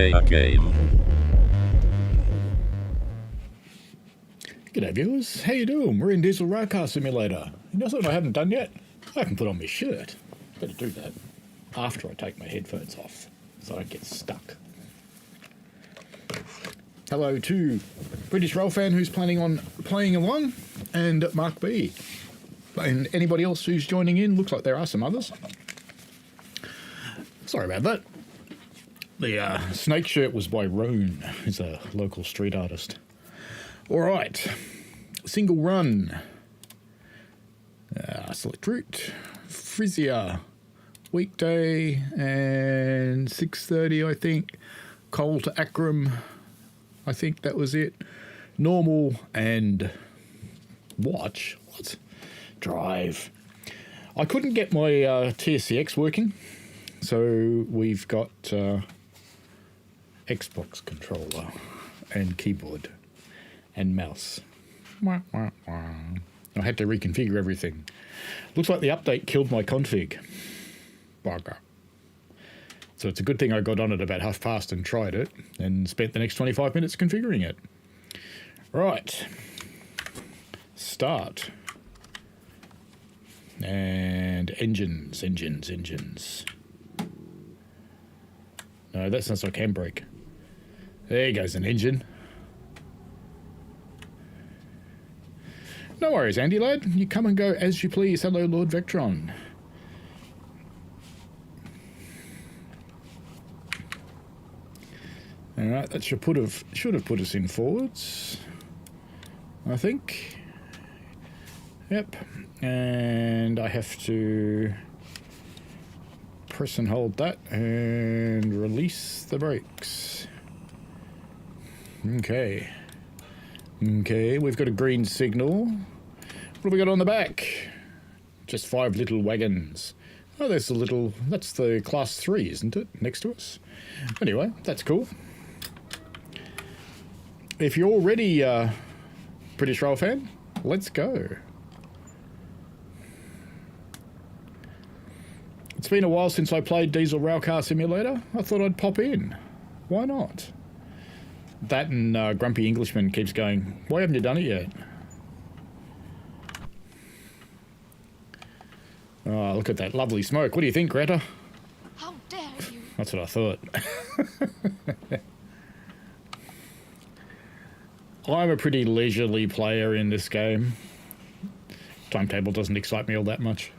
play a game. G'day viewers, how you doing? We're in Diesel Railcar Simulator. You know something I haven't done yet? I haven't put on my shirt. Better do that after I take my headphones off, so I don't get stuck. Hello to British Rail fan who's planning on playing along, and Mark B. And anybody else who's joining in, looks like there are some others. Sorry about that. The snake shirt was by Roan, who's a local street artist. Alright, single run, select route, Frisia, weekday, and 6:30 I think, Cole to Akram, I think that was it, normal, and watch, what? Drive. I couldn't get my TSCX working, so we've got Xbox controller and keyboard and mouse. I had to reconfigure everything. Looks like the update killed my config. Bugger. So it's a good thing I got on at about past and tried it and spent the next 25 minutes configuring it. Right. Start. And engines. No, that sounds like handbrake. There goes an engine. No worries, Andy lad. You come and go as you please. Hello, Lord Vectron. All right, that should have put us in forwards, I think. Yep. And I have to press and hold that and release the brakes. Okay. Okay, we've got a green signal. What have we got on the back? Just 5 little wagons. Oh, there's a little... That's the class 3, isn't it? Next to us. Anyway, that's cool. If you're already a British Rail fan, let's go. It's been a while since I played Diesel Railcar Simulator. I thought I'd pop in. Why not? That and Grumpy Englishman keeps going, why haven't you done it yet? Oh, look at that lovely smoke. What do you think, Greta? How dare you? That's what I thought. I'm a pretty leisurely player in this game. Timetable doesn't excite me all that much.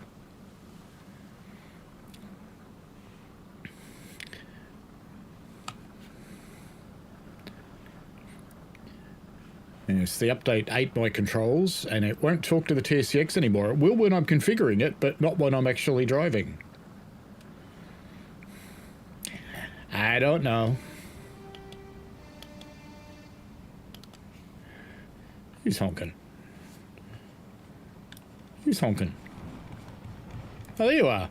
Yes, the update ate my controls, and it won't talk to the TSCX anymore. It will when I'm configuring it, but not when I'm actually driving. I don't know. Who's honking? Who's honking? Oh, there you are.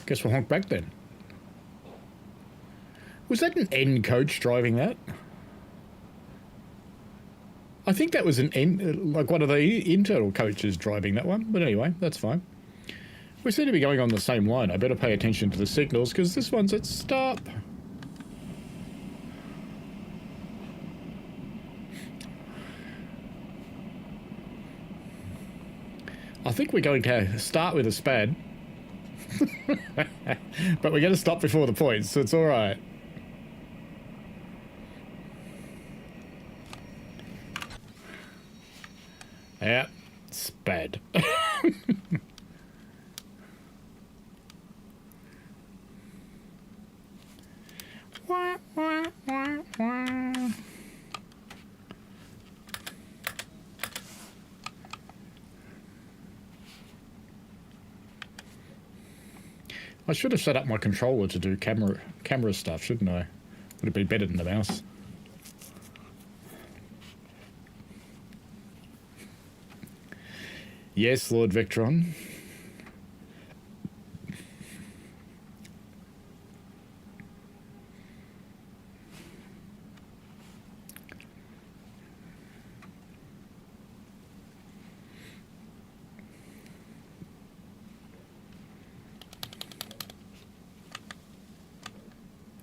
Guess we'll honk back then. Was that an N coach driving that? I think that was an N, like one of the internal coaches driving that one. But anyway, that's fine. We seem to be going on the same line. I better pay attention to the signals because this one's at stop. I think we're going to start with a spad. But we're going to stop before the points, so it's alright. Yeah, spad. I should have set up my controller to do camera stuff, shouldn't I? Would have been better than the mouse. Yes, Lord Vectron.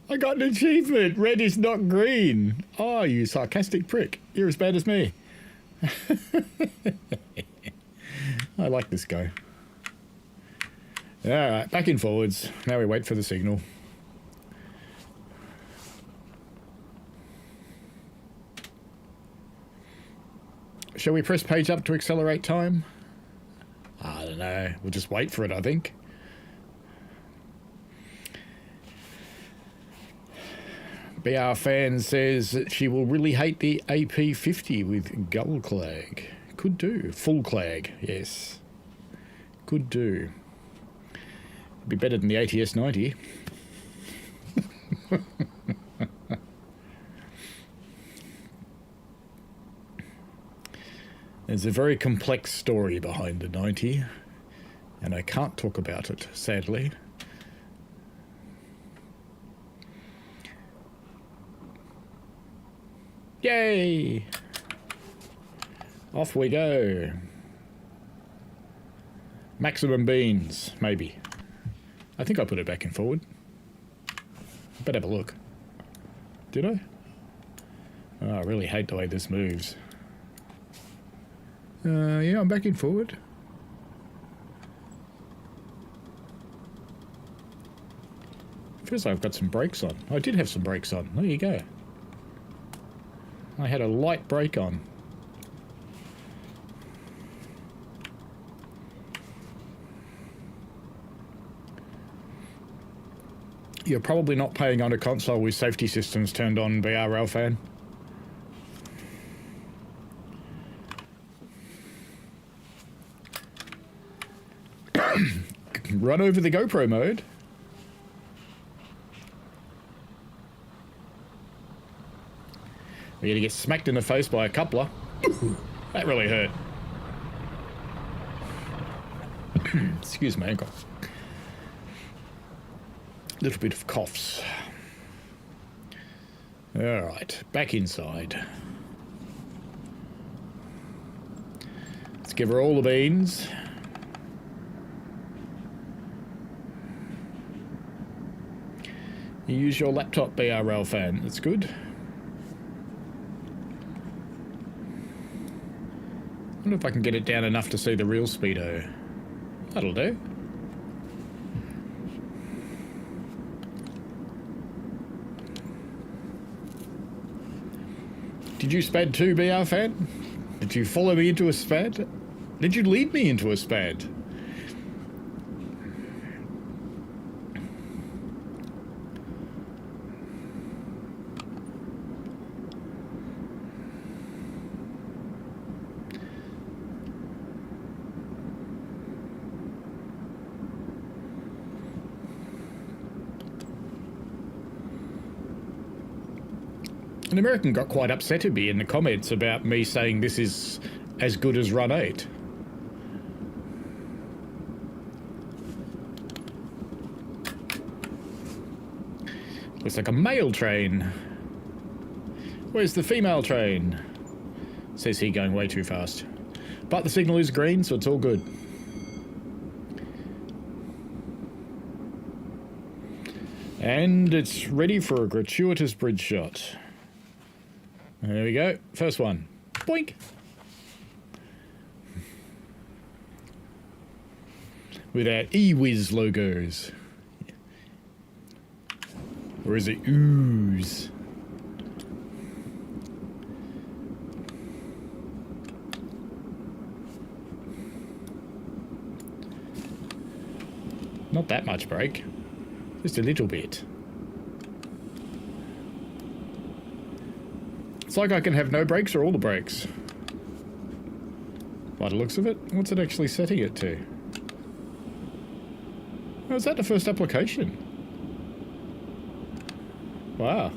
I got an achievement. Red is not green. Oh, you sarcastic prick. You're as bad as me. I like this guy. Alright, back in forwards. Now we wait for the signal. Shall we press page up to accelerate time? I don't know. We'll just wait for it, I think. BR fan says that she will really hate the AP50 with gull clag. Could do. Full clag, yes. Could do. Be better than the ATS 90. There's a very complex story behind the 90, and I can't talk about it, sadly. Yay! Off we go. Maximum beans, maybe. I think I put it back and forward. Better have a look. Did I? Oh, I really hate the way this moves. Yeah, I'm back and forward. Feels like I've got some brakes on. I did have some brakes on. There you go. I had a light brake on. You're probably not playing on a console with safety systems turned on, BRL fan. Run over the GoPro mode. We're gonna get smacked in the face by a coupler. That really hurt. Excuse my ankle. Little bit of coughs. Alright, back inside. Let's give her all the beans. You use your laptop, BRL fan. That's good. I wonder if I can get it down enough to see the real speedo. That'll do. Did you spad too, BR fan? Did you follow me into a spad? Did you lead me into a spad? An American got quite upset at me in the comments about me saying this is as good as Run 8. Looks like a male train. Where's the female train? Says he going way too fast. But the signal is green, so it's all good. And it's ready for a gratuitous bridge shot. There we go. First one. Boink. With our eWiz logos. Or is it ooze? Not that much brake. Just a little bit. It's like I can have no brakes or all the brakes. By the looks of it, what's it actually setting it to? Oh, is that the first application? Wow.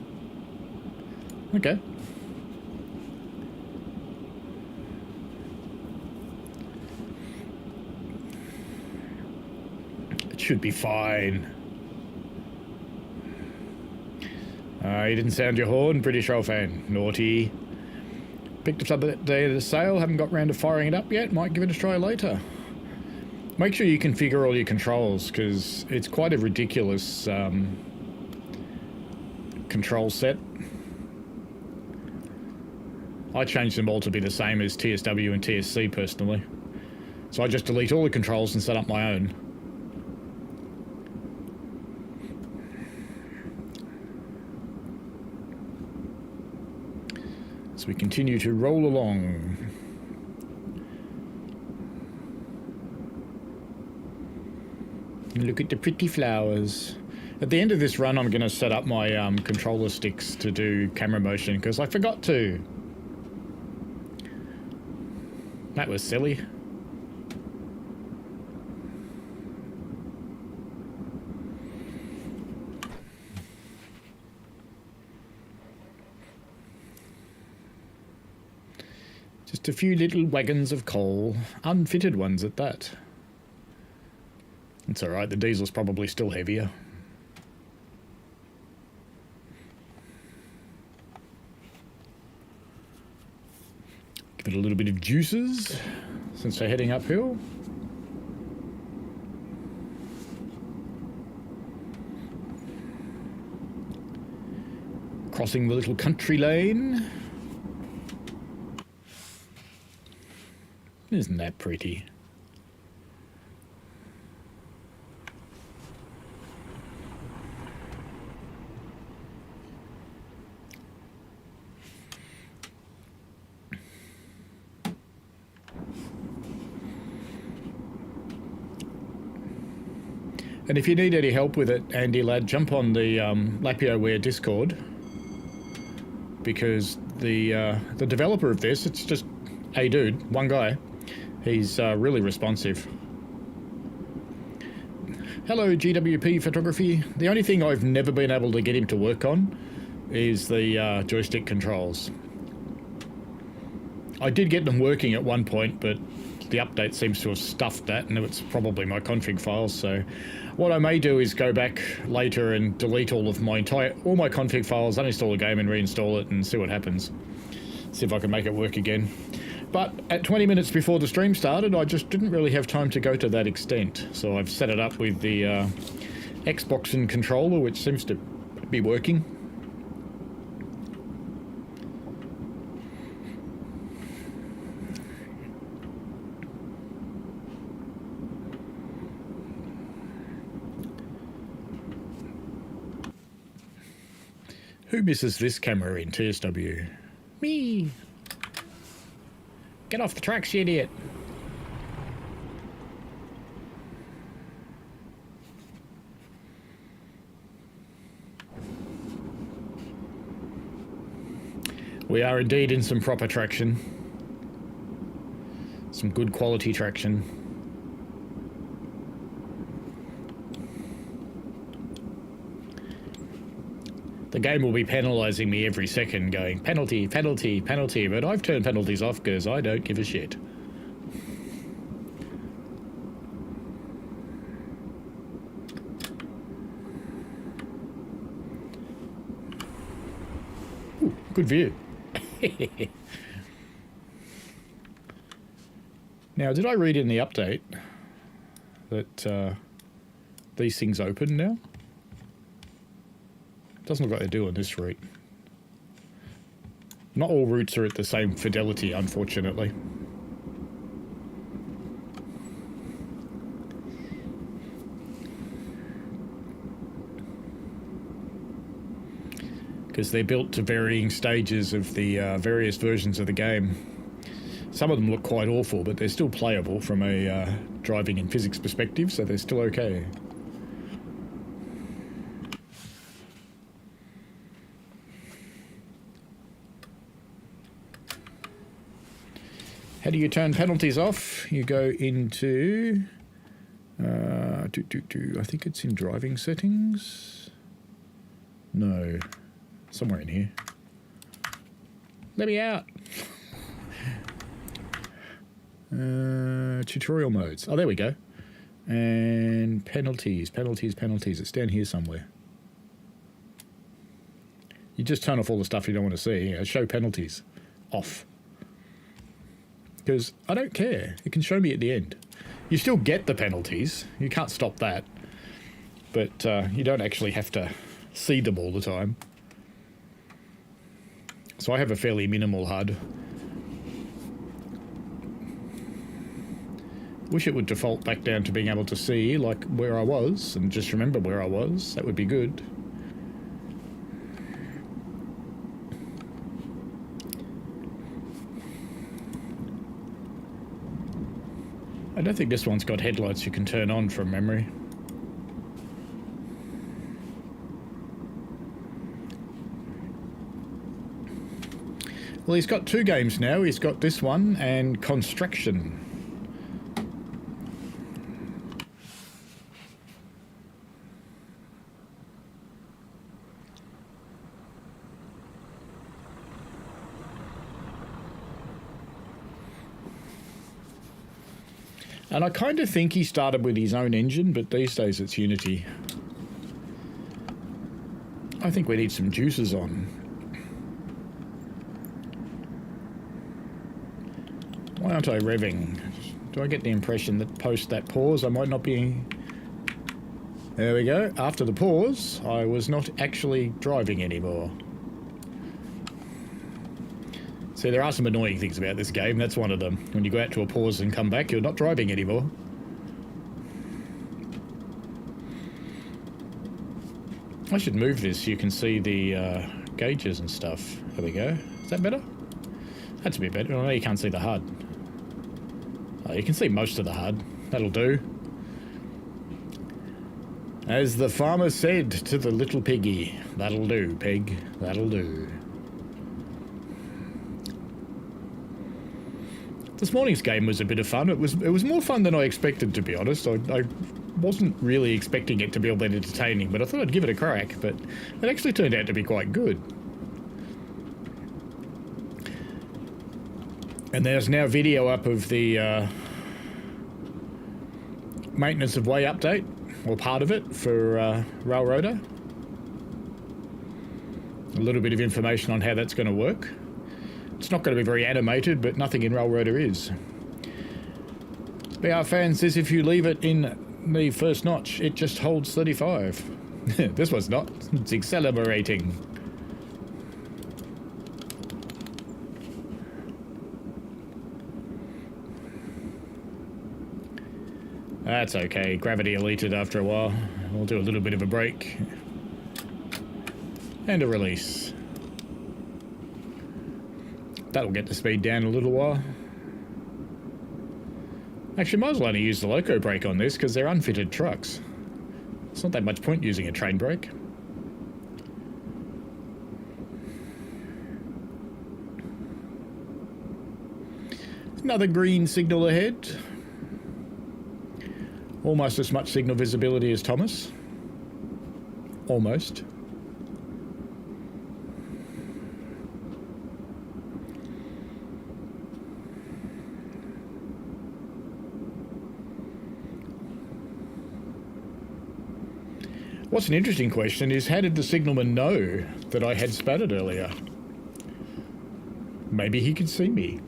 Okay. It should be fine. You didn't sound your horn, British Roll fan. Naughty. Picked up the day of the sale, haven't got round to firing it up yet, might give it a try later. Make sure you configure all your controls, because it's quite a ridiculous control set. I changed them all to be the same as TSW and TSC personally. So I just delete all the controls and set up my own. So we continue to roll along. Look at the pretty flowers. At the end of this run, I'm going to set up my controller sticks to do camera motion, because I forgot to. That was silly. Just a few little wagons of coal, unfitted ones at that. It's alright, the diesel's probably still heavier. Give it a little bit of juices, since we're heading uphill. Crossing the little country lane. Isn't that pretty? And if you need any help with it, Andy lad, jump on the LapioWare Discord, because the developer of this, it's just a dude, one guy. He's really responsive. Hello, GWP Photography. The only thing I've never been able to get him to work on is the joystick controls. I did get them working at one point, but the update seems to have stuffed that, and it's probably my config files. So what I may do is go back later and delete all my config files, uninstall the game and reinstall it and see what happens. See if I can make it work again. But at 20 minutes before the stream started, I just didn't really have time to go to that extent. So I've set it up with the Xbox and controller, which seems to be working. Who misses this camera in TSW? Me! Get off the tracks, you idiot! We are indeed in some proper traction. Some good quality traction. The game will be penalising me every second, going, penalty, penalty, penalty, but I've turned penalties off because I don't give a shit. Ooh, good view. Now, did I read in the update that these things open now? Doesn't look like they do on this route. Not all routes are at the same fidelity, unfortunately. Because they're built to varying stages of the various versions of the game. Some of them look quite awful, but they're still playable from a driving and physics perspective, so they're still okay. How do you turn penalties off? You go into... I think it's in driving settings. No. Somewhere in here. Let me out. Tutorial modes. Oh, there we go. And penalties, penalties, penalties. It's down here somewhere. You just turn off all the stuff you don't want to see. Show penalties. Off. Because I don't care. It can show me at the end. You still get the penalties. You can't stop that. But you don't actually have to see them all the time. So I have a fairly minimal HUD. Wish it would default back down to being able to see like where I was and just remember where I was. That would be good. I don't think this one's got headlights you can turn on from memory. Well, he's got 2 games now. He's got this one and Construction. And I kind of think he started with his own engine, but these days it's Unity. I think we need some juices on. Why aren't I revving? Do I get the impression that post that pause I might not be... There we go. After the pause, I was not actually driving anymore. See, there are some annoying things about this game. That's one of them. When you go out to a pause and come back, you're not driving anymore. I should move this so you can see the gauges and stuff. There we go. Is that better? That's a bit better. I know you can't see the HUD. Oh, you can see most of the HUD. That'll do. As the farmer said to the little piggy, that'll do, pig. That'll do. This morning's game was a bit of fun. It was more fun than I expected, to be honest. I wasn't really expecting it to be all that entertaining, but I thought I'd give it a crack. But it actually turned out to be quite good. And there's now video up of the maintenance of way update, or part of it, for Railroader. A little bit of information on how that's going to work. It's not going to be very animated, but nothing in Railroader is. BR fan says if you leave it in the first notch, it just holds 35. This one's not. It's accelerating. That's okay. Gravity eluded after a while. We'll do a little bit of a brake. And a release. That'll get the speed down a little while. Actually, might as well only use the loco brake on this because they're unfitted trucks. It's not that much point using a train brake. Another green signal ahead. Almost as much signal visibility as Thomas. Almost. What's an interesting question is, how did the signalman know that I had spattered earlier? Maybe he could see me.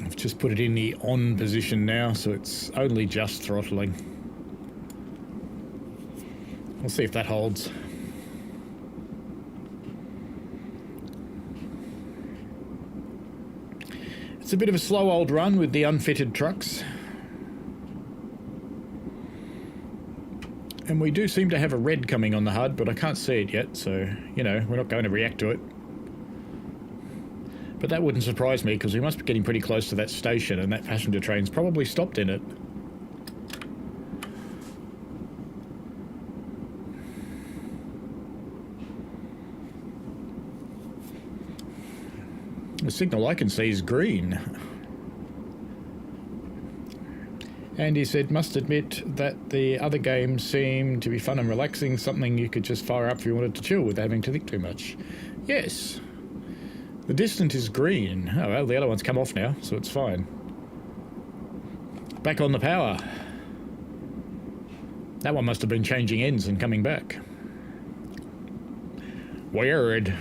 I've just put it in the on position now, so it's only just throttling. We'll see if that holds. It's a bit of a slow old run with the unfitted trucks. And we do seem to have a red coming on the HUD, but I can't see it yet, so, you know, we're not going to react to it. But that wouldn't surprise me, because we must be getting pretty close to that station, and that passenger train's probably stopped in it. The signal I can see is green. And he said, must admit that the other games seem to be fun and relaxing, something you could just fire up if you wanted to chill without having to think too much. Yes. The distant is green. Oh well, the other one's come off now, so it's fine. Back on the power. That one must have been changing ends and coming back. Weird.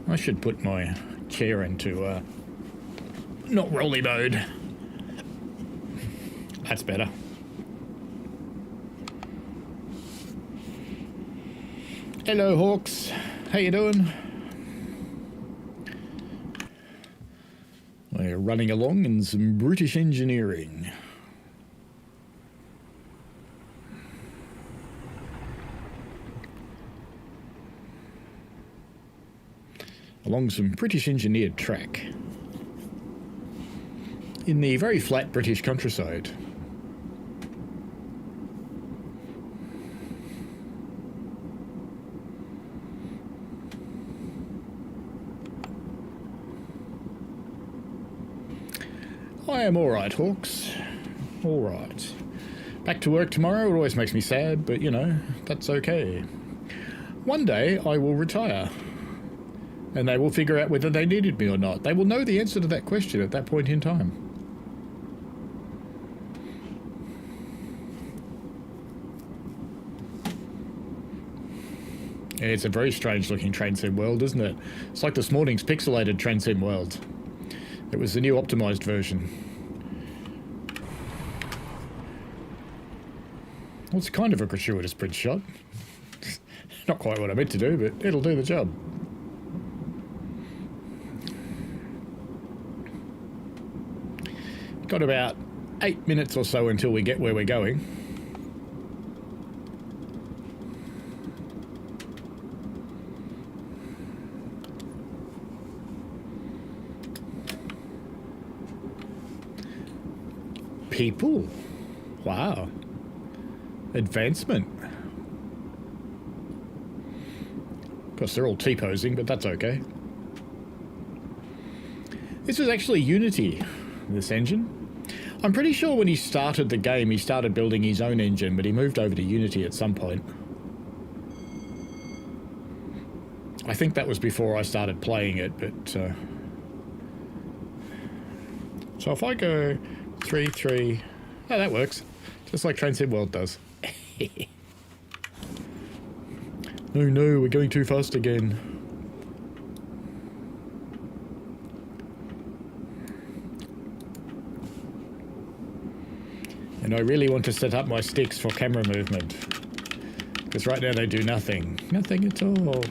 I should put my chair into not rolly mode. That's better. Hello, Hawks. How you doing? We're running along in some British engineering. Along some British engineered track. In the very flat British countryside. I am alright, Hawks. Alright. Back to work tomorrow. It always makes me sad, but you know, that's okay. One day I will retire. And they will figure out whether they needed me or not. They will know the answer to that question at that point in time. It's a very strange looking train sim world, isn't it? It's like this morning's pixelated train sim world. It was the new optimized version. Well, it's kind of a gratuitous print shot. Not quite what I meant to do, but it'll do the job. Got about 8 minutes or so until we get where we're going. People. Wow. Advancement. Of course, they're all T-posing, but that's okay. This is actually Unity, this engine. I'm pretty sure when he started the game, he started building his own engine, but he moved over to Unity at some point. I think that was before I started playing it, but... So if I go 3, 3... Oh, that works. Just like Train Sim World does. No, we're going too fast again. And I really want to set up my sticks for camera movement. Because right now they do nothing. Nothing at all.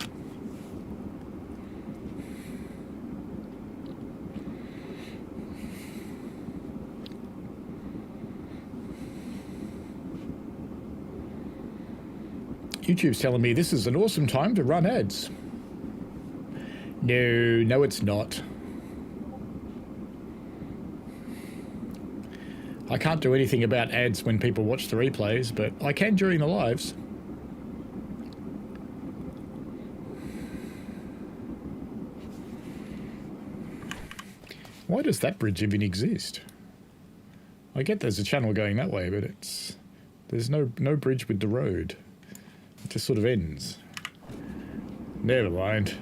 YouTube's telling me this is an awesome time to run ads. No, it's not. I can't do anything about ads when people watch the replays, but I can during the lives. Why does that bridge even exist? I get there's a channel going that way, but there's no bridge with the road. It just sort of ends. Never mind.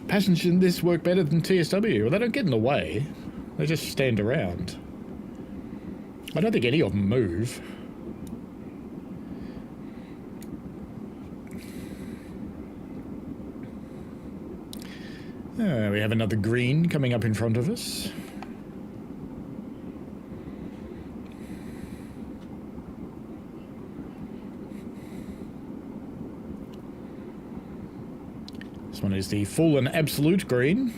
Passengers in this work better than TSW. Well, they don't get in the way. They just stand around. I don't think any of them move. We have another green coming up in front of us. This one is the full and absolute green.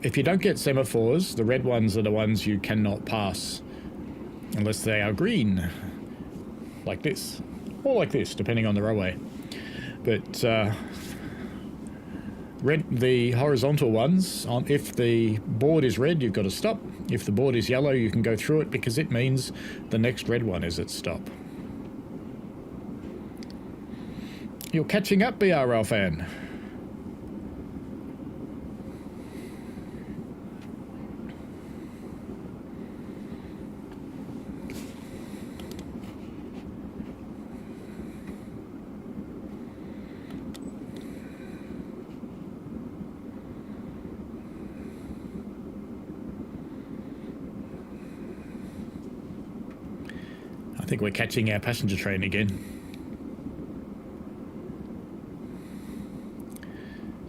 If you don't get semaphores, the red ones are the ones you cannot pass unless they are green. Like this. Or like this, depending on the roadway. But the horizontal ones, if the board is red, you've got to stop. If the board is yellow, you can go through it because it means the next red one is at stop. You're catching up, BRL fan. I think we're catching our passenger train again.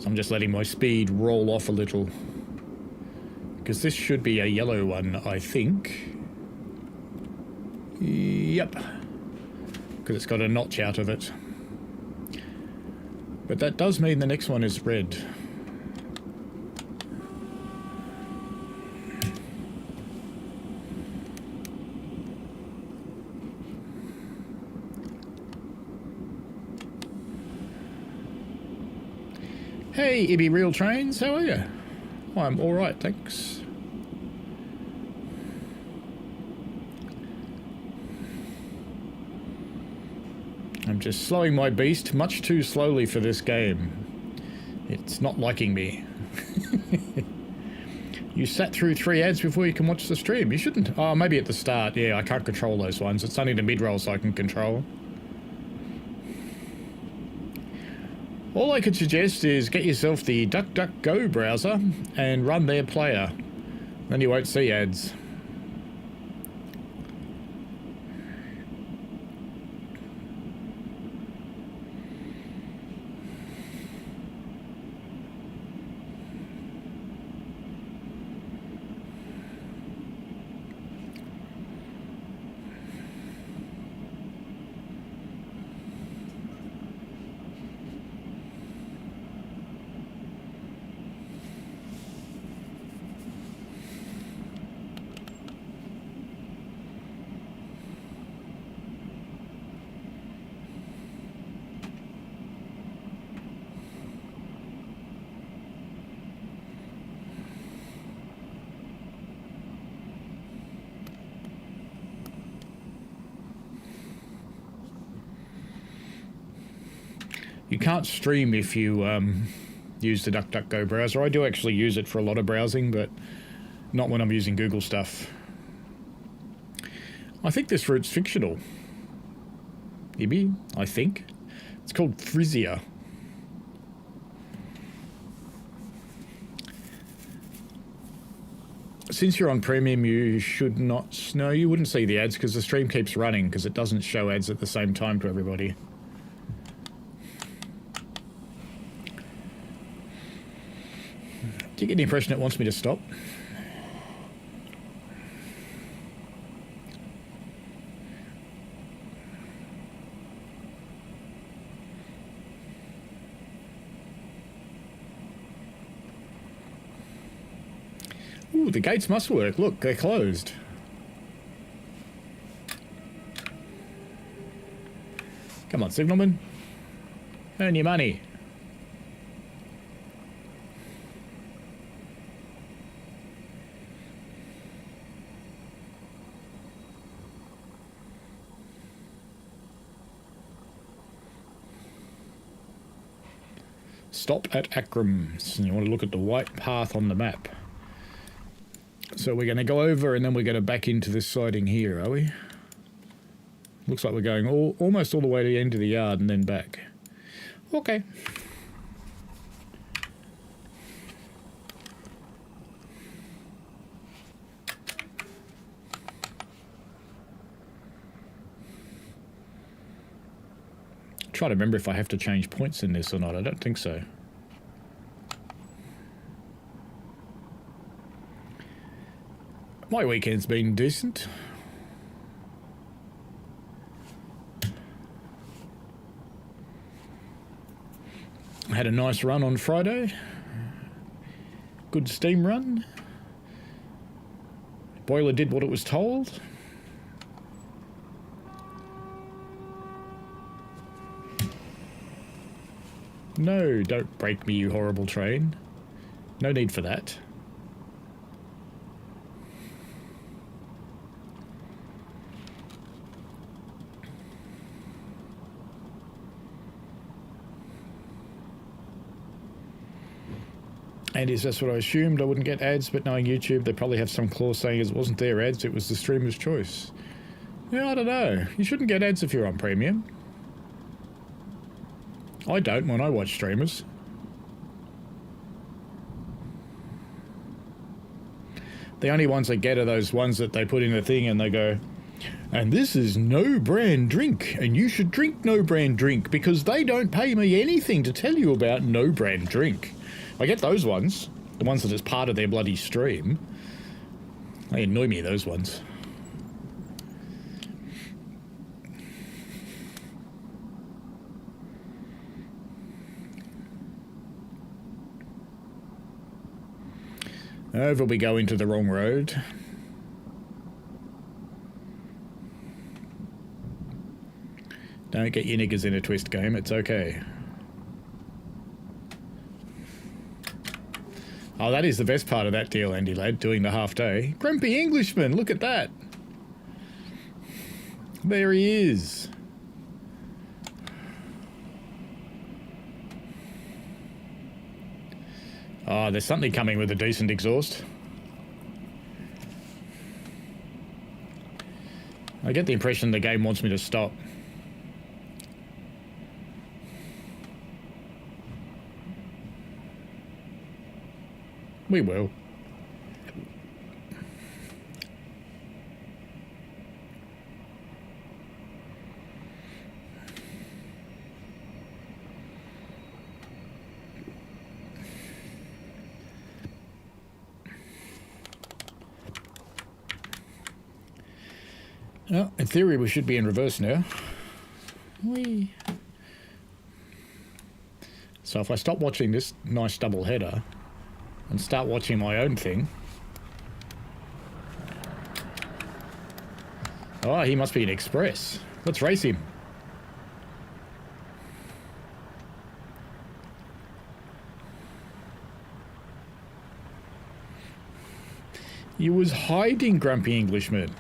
I'm just letting my speed roll off a little. Because this should be a yellow one, I think. Yep. Because it's got a notch out of it. But that does mean the next one is red. Hey, Ibby Real Trains, how are you? I'm alright, thanks. I'm just slowing my beast much too slowly for this game. It's not liking me. You sat through 3 ads before you can watch the stream. You shouldn't. Oh, maybe at the start. Yeah, I can't control those ones. It's only the mid-roll so I can control. All I could suggest is get yourself the DuckDuckGo browser and run their player. Then you won't see ads. You can't stream if you use the DuckDuckGo browser. I do actually use it for a lot of browsing, but not when I'm using Google stuff. I think this route's fictional. Maybe, I think. It's called Frisia. Since you're on premium, you should not... No, you wouldn't see the ads because the stream keeps running because it doesn't show ads at the same time to everybody. Do you get the impression it wants me to stop? Ooh, the gates must work. Look, they're closed. Come on, signalman. Earn your money. Stop at Akrams, and you want to look at the white path on the map. So we're going to go over and then we're going to back into this siding here, are we? Looks like we're going almost all the way to the end of the yard and then back. Okay. Try to remember if I have to change points in this or not. I don't think so. My weekend's been decent. I had a nice run on Friday. Good steam run. Boiler did what it was told. No, don't break me, you horrible train. No need for that. And is that's what I assumed. I wouldn't get ads, but knowing YouTube, they probably have some clause saying it wasn't their ads, it was the streamer's choice. Yeah, I don't know. You shouldn't get ads if you're on premium. I don't when I watch streamers. The only ones I get are those ones that they put in a thing and they go, and this is no brand drink, and you should drink no brand drink because they don't pay me anything to tell you about no brand drink. I get those ones. The ones that is part of their bloody stream. They annoy me, those ones. Over we go into the wrong road. Don't get your niggers in a twist, game. It's okay. Oh, that is the best part of that deal, Andy lad, doing the half day. Grumpy Englishman, look at that. There he is. Oh, there's something coming with a decent exhaust. I get the impression the game wants me to stop. We will. Well, in theory, we should be in reverse now. Whee. So if I stop watching this nice double header and start watching my own thing. Oh, he must be an express. Let's race him. He was hiding, Grumpy Englishman.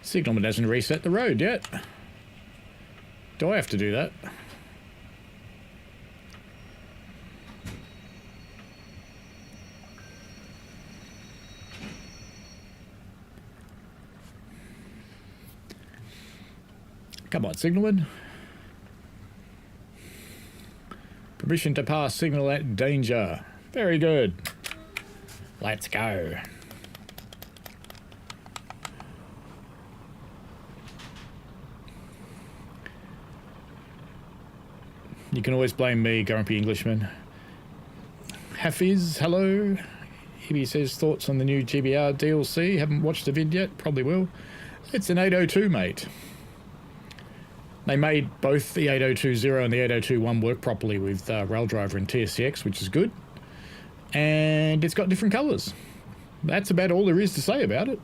Signalman hasn't reset the road yet. Do I have to do that? Come on, Signalman. Permission to pass signal at danger. Very good. Let's go. You can always blame me, Grumpy Englishman. Hafiz, hello. He says thoughts on the new GBR DLC. Haven't watched the vid yet. Probably will. It's an 802, mate. They made both the 8020 and the 8021 work properly with Raildriver and TSCX, which is good. And it's got different colours. That's about all there is to say about it.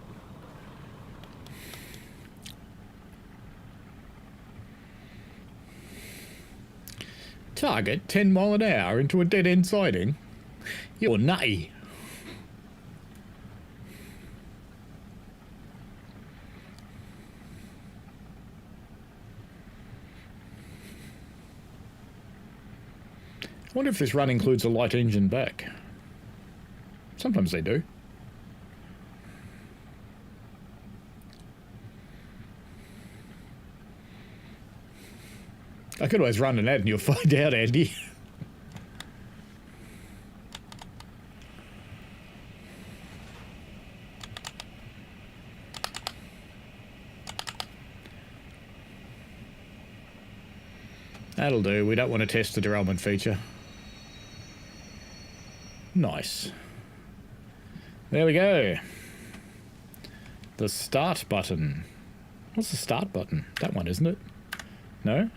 Target 10 mile an hour into a dead-end siding? You're nutty. I wonder if this run includes a light engine back. Sometimes they do. I could always run an ad and you'll find out, Andy. That'll do. We don't want to test the derailment feature. Nice. There we go. The start button. What's the start button? That one, isn't it? No?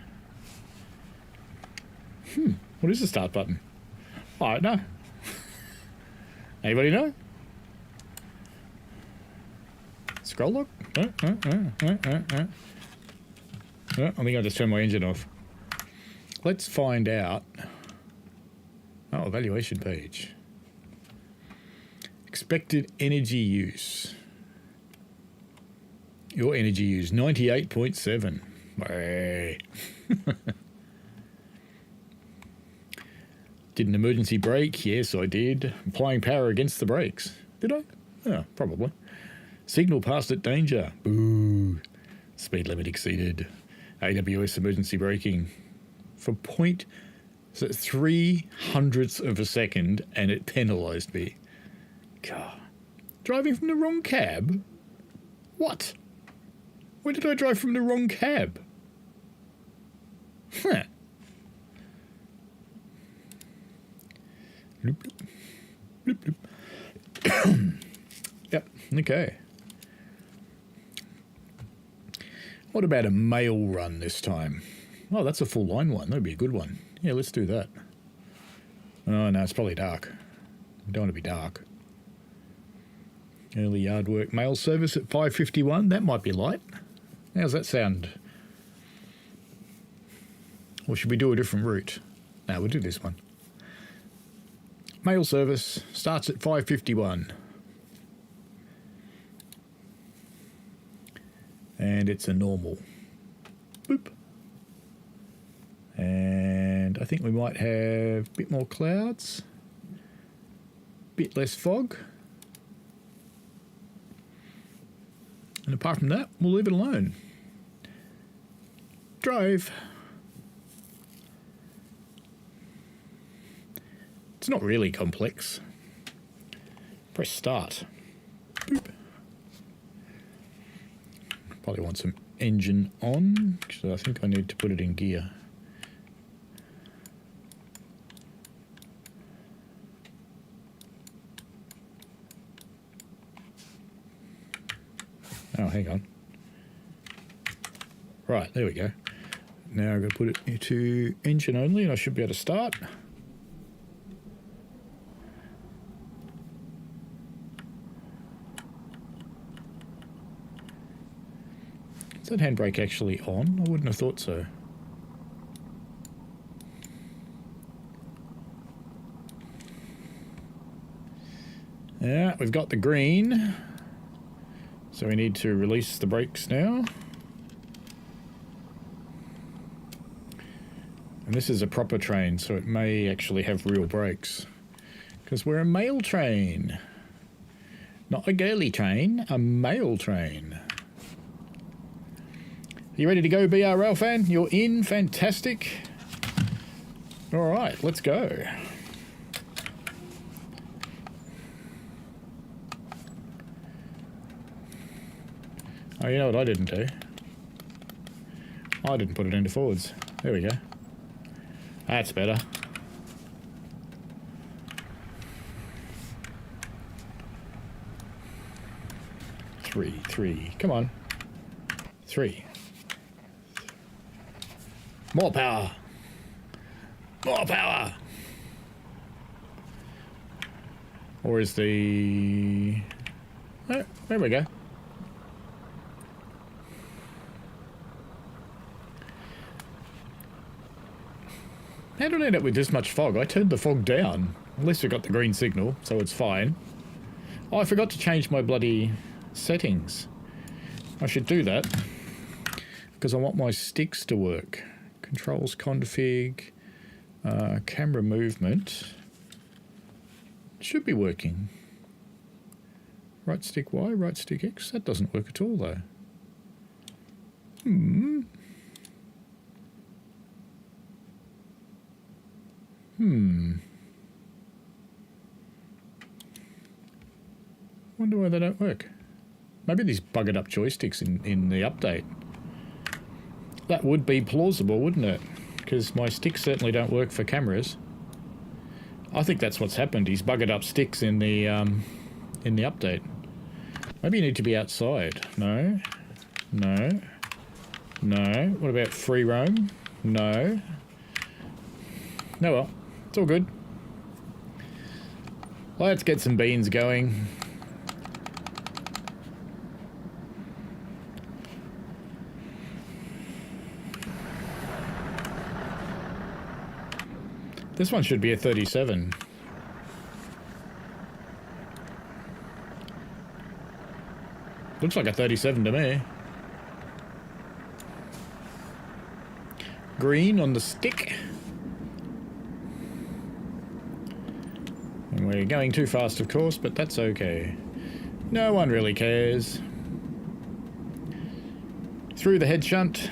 What is the start button? I don't know. Anybody know? Scroll lock? I think I just turned my engine off. Let's find out. Oh, evaluation page. Expected energy use. Your energy use, 98.7. Hey. Did an emergency brake? Yes, I did. Applying power against the brakes. Did I? Oh, probably. Signal passed at danger. Boo. Speed limit exceeded. AWS emergency braking for 0.3 of a second, and it penalised me. God. Driving from the wrong cab? What? When did I drive from the wrong cab? Huh. Bloop, bloop. Bloop, bloop. Yep, okay. What about a mail run this time? Oh, that's a full line one. That'd be a good one. Yeah, let's do that. Oh, no, it's probably dark. I don't want to be dark. Early yard work. Mail service at 5:51. That might be light. How's that sound? Or should we do a different route? No, we'll do this one. Mail service starts at 5:51. And it's a normal. Boop. And I think we might have a bit more clouds. Bit less fog. And apart from that, we'll leave it alone. Drive. It's not really complex. Press start. Boop. Probably want some engine on, because I think I need to put it in gear. Oh, hang on. Right, there we go. Now I've got to put it into engine only, and I should be able to start. Is that handbrake actually on? I wouldn't have thought so. Yeah, we've got the green. So we need to release the brakes now. And this is a proper train, so it may actually have real brakes. Because we're a mail train. Not a girly train, a mail train. You ready to go, BRL fan? You're in? Fantastic. All right, let's go. Oh, you know what I didn't do? I didn't put it into forwards. There we go. That's better. Three. Come on. 3. More power. More power. Or is the... Oh, there we go. How did I end up with this much fog? I turned the fog down. At least I got the green signal, so it's fine. Oh, I forgot to change my bloody settings. I should do that. Because I want my sticks to work. Controls config. Camera movement. Should be working. Right stick Y, right stick X. That doesn't work at all, though. Wonder why they don't work. Maybe these buggered up joysticks in the update. That would be plausible, wouldn't it? Because my sticks certainly don't work for cameras. I think that's what's happened. He's buggered up sticks in the update. Maybe you need to be outside. No. What about free roam? No. No, well, it's all good. Let's get some beans going. This one should be a 37. Looks like a 37 to me. Green on the stick. We're going too fast, of course, but that's okay. No one really cares. Through the head shunt.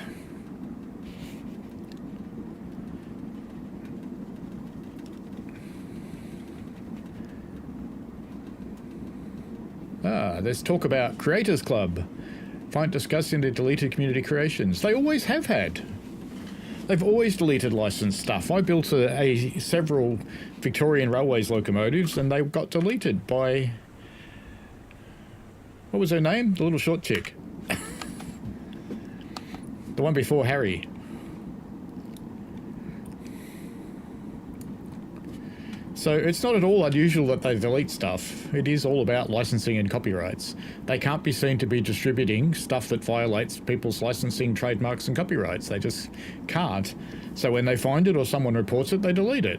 Ah, there's talk about Creators Club. Find discussing the deleted community creations. They always have had. They've always deleted licensed stuff. I built several Victorian Railways locomotives and they got deleted by... What was her name? The little short chick. The one before Harry. So it's not at all unusual that they delete stuff. It is all about licensing and copyrights. They can't be seen to be distributing stuff that violates people's licensing, trademarks and copyrights. They just can't. So when they find it or someone reports it, they delete it.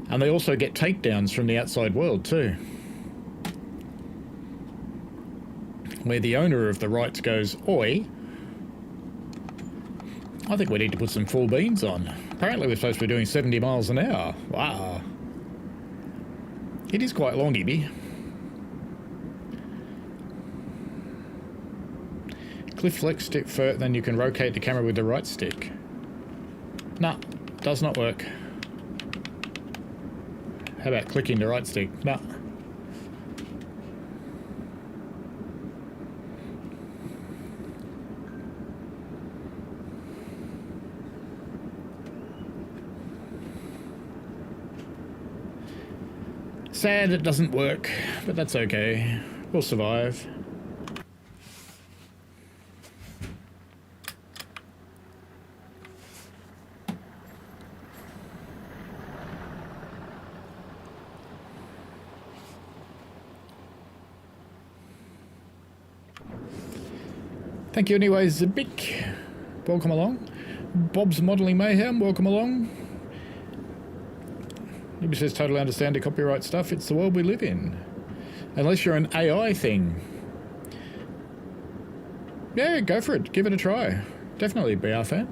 And they also get takedowns from the outside world too. Where the owner of the rights goes, "Oi, I think we need to put some full beans on. Apparently we're supposed to be doing 70 miles an hour. Wow. It is quite long, Ibby. Cliff flex stick first, then you can rotate the camera with the right stick. Nah, does not work. How about clicking the right stick? Nah. Sad it doesn't work, but that's okay. We'll survive. Thank you anyways, Zabik. Welcome along. Bob's Modelling Mayhem, welcome along. Maybe says totally understand the copyright stuff. It's the world we live in. Unless you're an AI thing. Yeah, go for it. Give it a try. Definitely be our fan.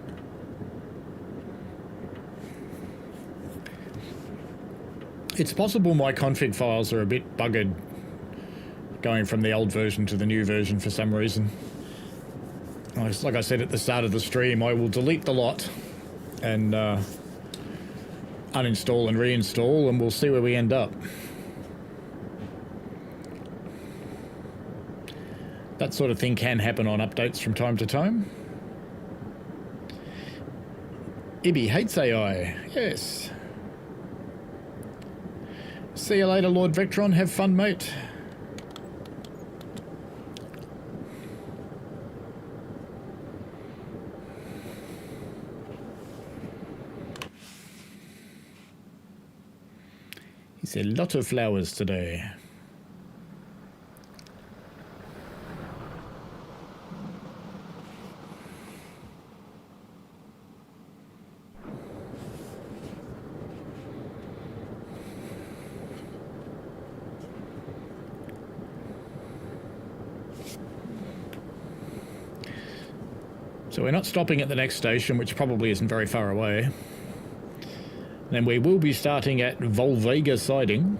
It's possible my config files are a bit buggered going from the old version to the new version for some reason. Like I said at the start of the stream, I will delete the lot and uninstall and reinstall, and we'll see where we end up. That sort of thing can happen on updates from time to time. Ibby hates AI. Yes. See you later, Lord Vectron. Have fun, mate. It's a lot of flowers today. So we're not stopping at the next station, which probably isn't very far away. Then we will be starting at Volvega siding.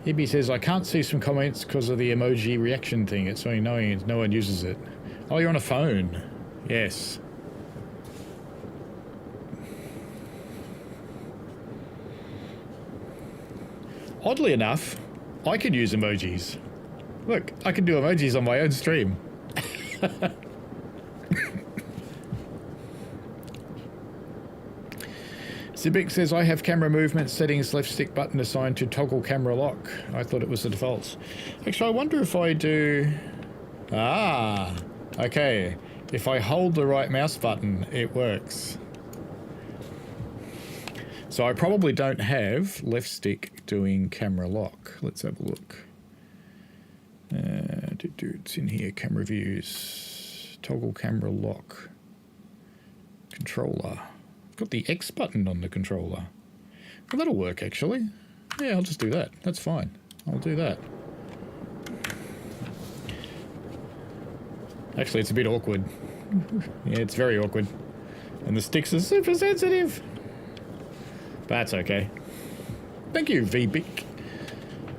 Ibby says, I can't see some comments because of the emoji reaction thing. It's only knowing no one uses it. Oh, you're on a phone. Yes. Oddly enough, I can use emojis. Look, I can do emojis on my own stream. Zibik says, I have camera movement settings left stick button assigned to toggle camera lock. I thought it was the defaults. Actually, I wonder if I do... Ah, okay. If I hold the right mouse button, it works. So I probably don't have left stick doing camera lock. Let's have a look. It's in here, camera views, toggle camera lock, controller. Got the X button on the controller. Well, that'll work actually. Yeah, I'll just do that. That's fine. I'll do that. Actually, it's a bit awkward. Yeah, it's very awkward. And the sticks are super sensitive. But that's okay. Thank you, V-Bic.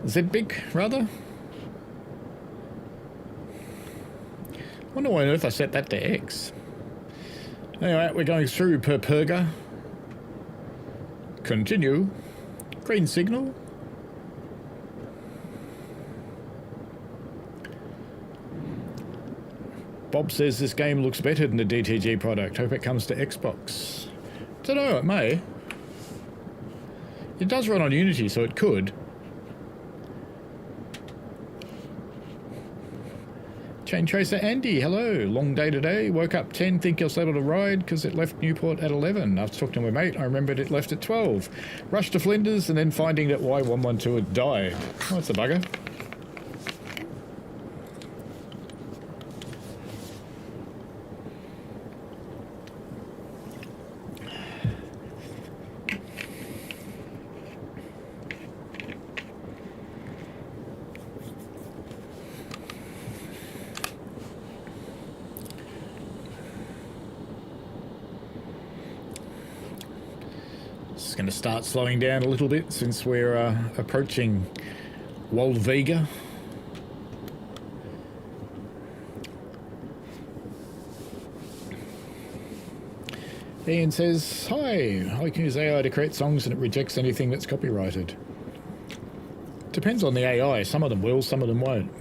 Z-Bic, rather. Wonder why on earth I set that to X. Anyway, we're going through Perpurga. Continue. Green signal. Bob says this game looks better than the DTG product. Hope it comes to Xbox. Don't know, it may. It does run on Unity, so it could. Chain Tracer Andy, hello. Long day today. Woke up 10, think you'll settle to ride because it left Newport at 11. After talking to my mate, I remembered it left at 12. Rushed to Flinders and then finding that Y112 had died. Oh, that's a bugger. It's going to start slowing down a little bit since we're approaching Waldvega. Ian says, hi, I can use AI to create songs and it rejects anything that's copyrighted. Depends on the AI. Some of them will, some of them won't.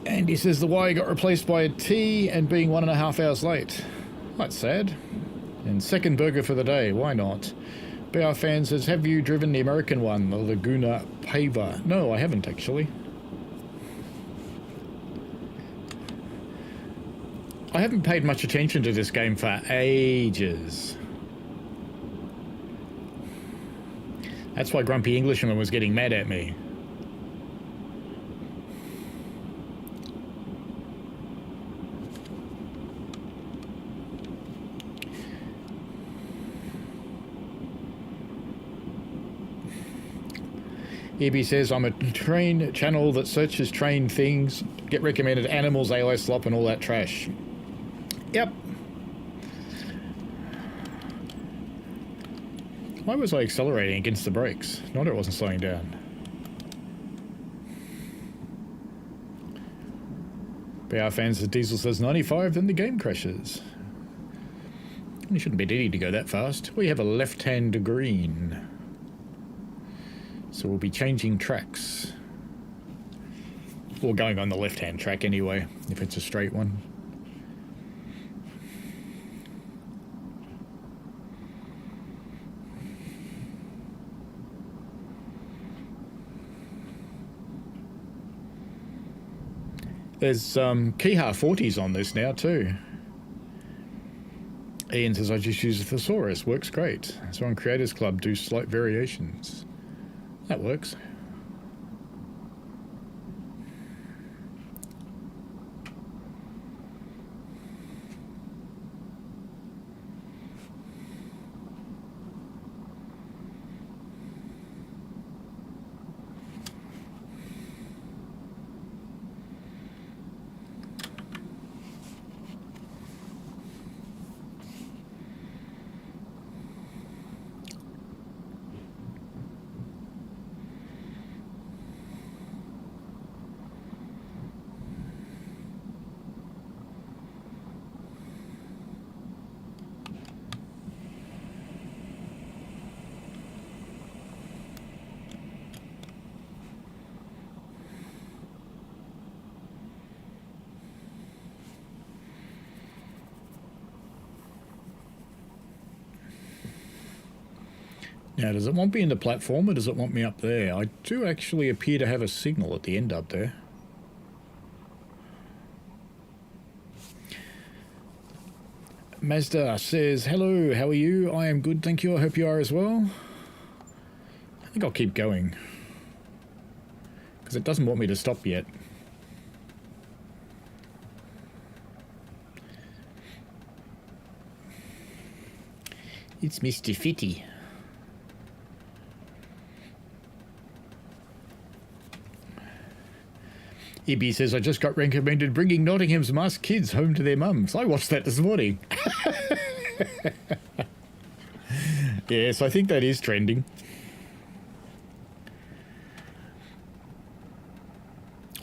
And he says the Y got replaced by a T and being 1.5 hours late. That's sad. And second burger for the day, why not? BR fan says, have you driven the American one, the Laguna Paver? No, I haven't actually. I haven't paid much attention to this game for ages. That's why Grumpy Englishman was getting mad at me. EB says, I'm a train channel that searches train things, get recommended animals, AI slop and all that trash. Yep. Why was I accelerating against the brakes? No wonder it wasn't slowing down. BR fans, the Diesel says 95, then the game crashes. You shouldn't be needing to go that fast. We have a left-hand green. So we'll be changing tracks. Or going on the left-hand track anyway, if it's a straight one. There's Kiha 40s on this now too. Ian says, I just use a thesaurus, works great. So on Creators Club do slight variations. That works. Now, does it want me in the platform or does it want me up there? I do actually appear to have a signal at the end up there. Mazda says, hello, how are you? I am good, thank you. I hope you are as well. I think I'll keep going. Because it doesn't want me to stop yet. It's Mr. Fitty. Ibby says, I just got recommended bringing Nottingham's Masked Kids home to their mums. I watched that this morning. Yes, I think that is trending.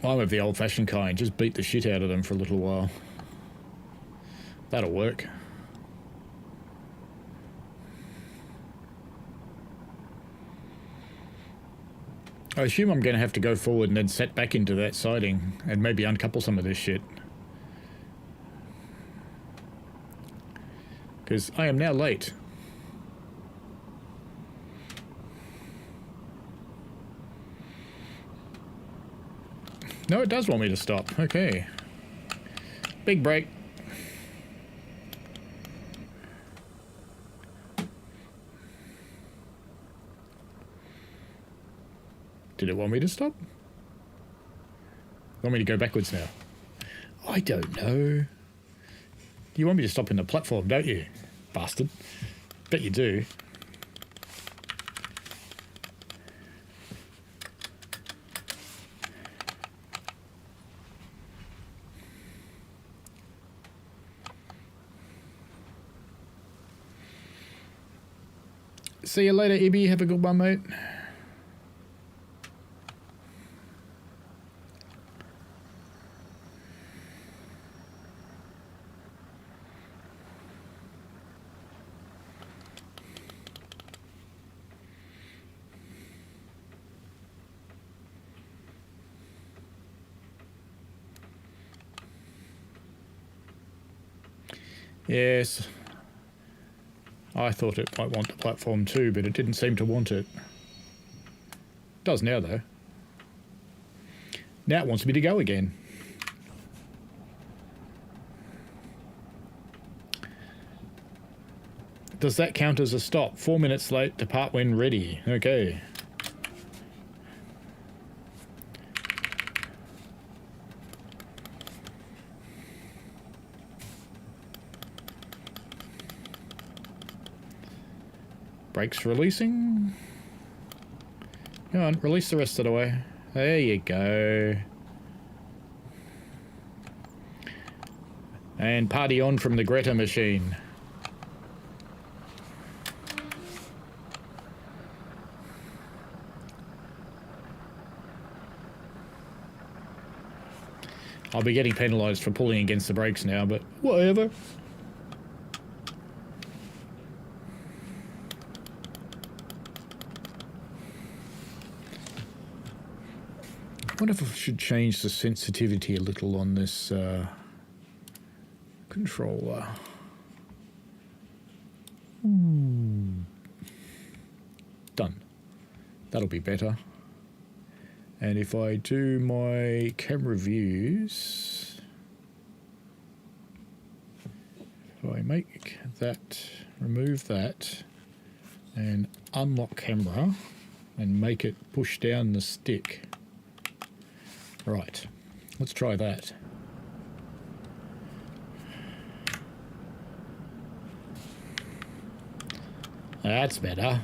I'm of the old-fashioned kind. Just beat the shit out of them for a little while. That'll work. I assume I'm going to have to go forward and then set back into that siding and maybe uncouple some of this shit. Because I am now late. No, it does want me to stop. Okay. Big break. Did it want me to stop? Want me to go backwards now? I don't know. You want me to stop in the platform, don't you? Bastard. Bet you do. See you later, Ibby. Have a good one, mate. Yes. I thought it might want the platform too, but it didn't seem to want it. It does now, though. Now it wants me to go again. Does that count as a stop? 4 minutes late, depart when ready. Okay. Brakes releasing. Come on, release the rest of the way. There you go. And party on from the Greta machine. I'll be getting penalised for pulling against the brakes now, but whatever. I wonder if I should change the sensitivity a little on this controller. Done. That'll be better. And if I do my camera views, if I make that, remove that, and unlock camera, and make it push down the stick. Right, let's try that. That's better.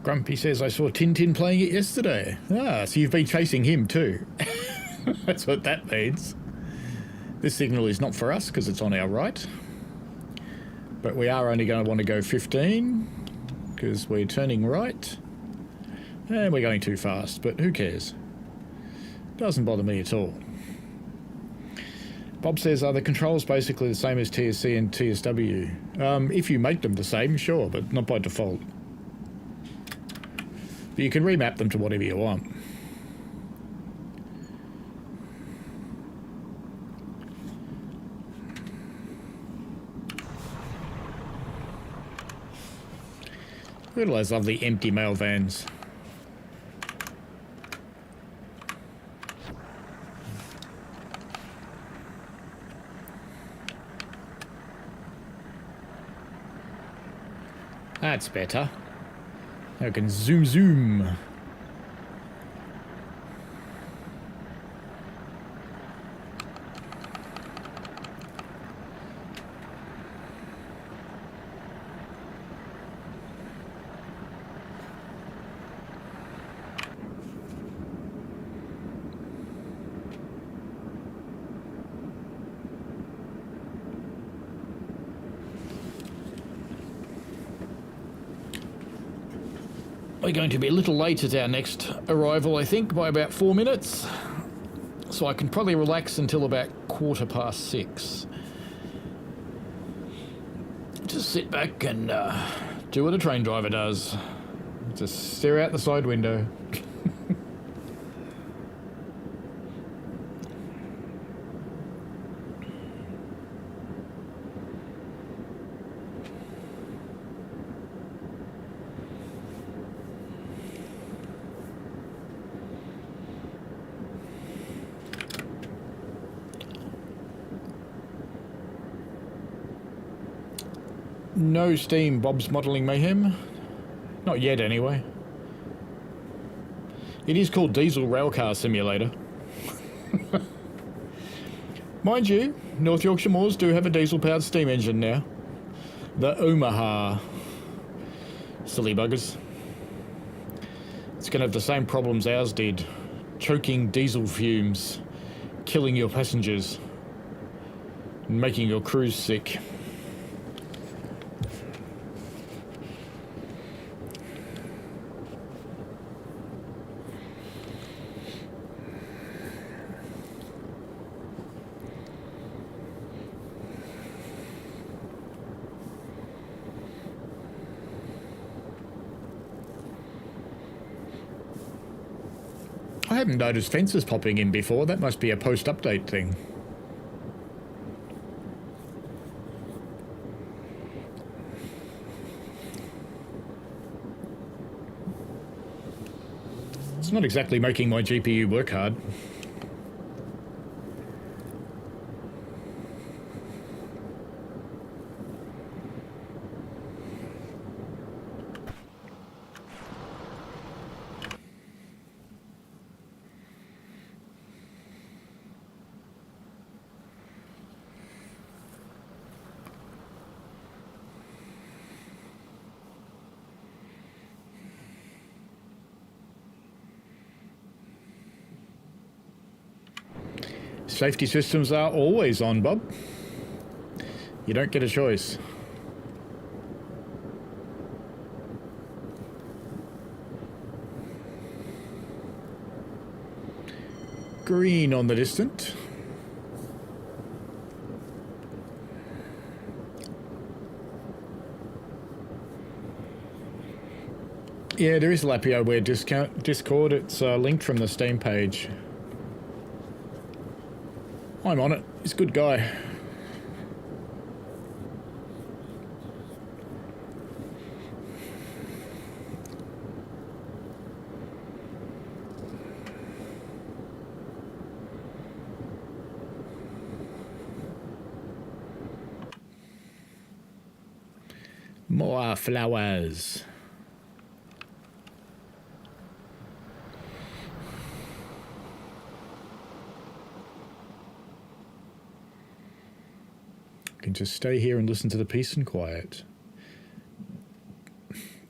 Grumpy says, I saw Tintin playing it yesterday. Ah, so you've been chasing him too. That's what that means. This signal is not for us because it's on our right. But we are only going to want to go 15 because we're turning right. And we're going too fast, but who cares? Doesn't bother me at all. Bob says, are the controls basically the same as TSC and TSW? If you make them the same, sure, but not by default. But you can remap them to whatever you want. Look at all those lovely empty mail vans. That's better. I can zoom zoom. We're going to be a little late at our next arrival, I think, by about 4 minutes. So I can probably relax until about 6:15. Just sit back and do what a train driver does. Just stare out the side window. No steam, Bob's Modelling Mayhem. Not yet, anyway. It is called Diesel Railcar Simulator. Mind you, North Yorkshire Moors do have a diesel-powered steam engine now. The Omaha. Silly buggers. It's going to have the same problems ours did. Choking diesel fumes, killing your passengers, and making your crews sick. I haven't noticed fences popping in before. That must be a post-update thing. It's not exactly making my GPU work hard. Safety systems are always on, Bob. You don't get a choice. Green on the distant. Yeah, there is Lapioware Discord. It's linked from the Steam page. I'm on it. He's a good guy. More flowers. Can just stay here and listen to the peace and quiet.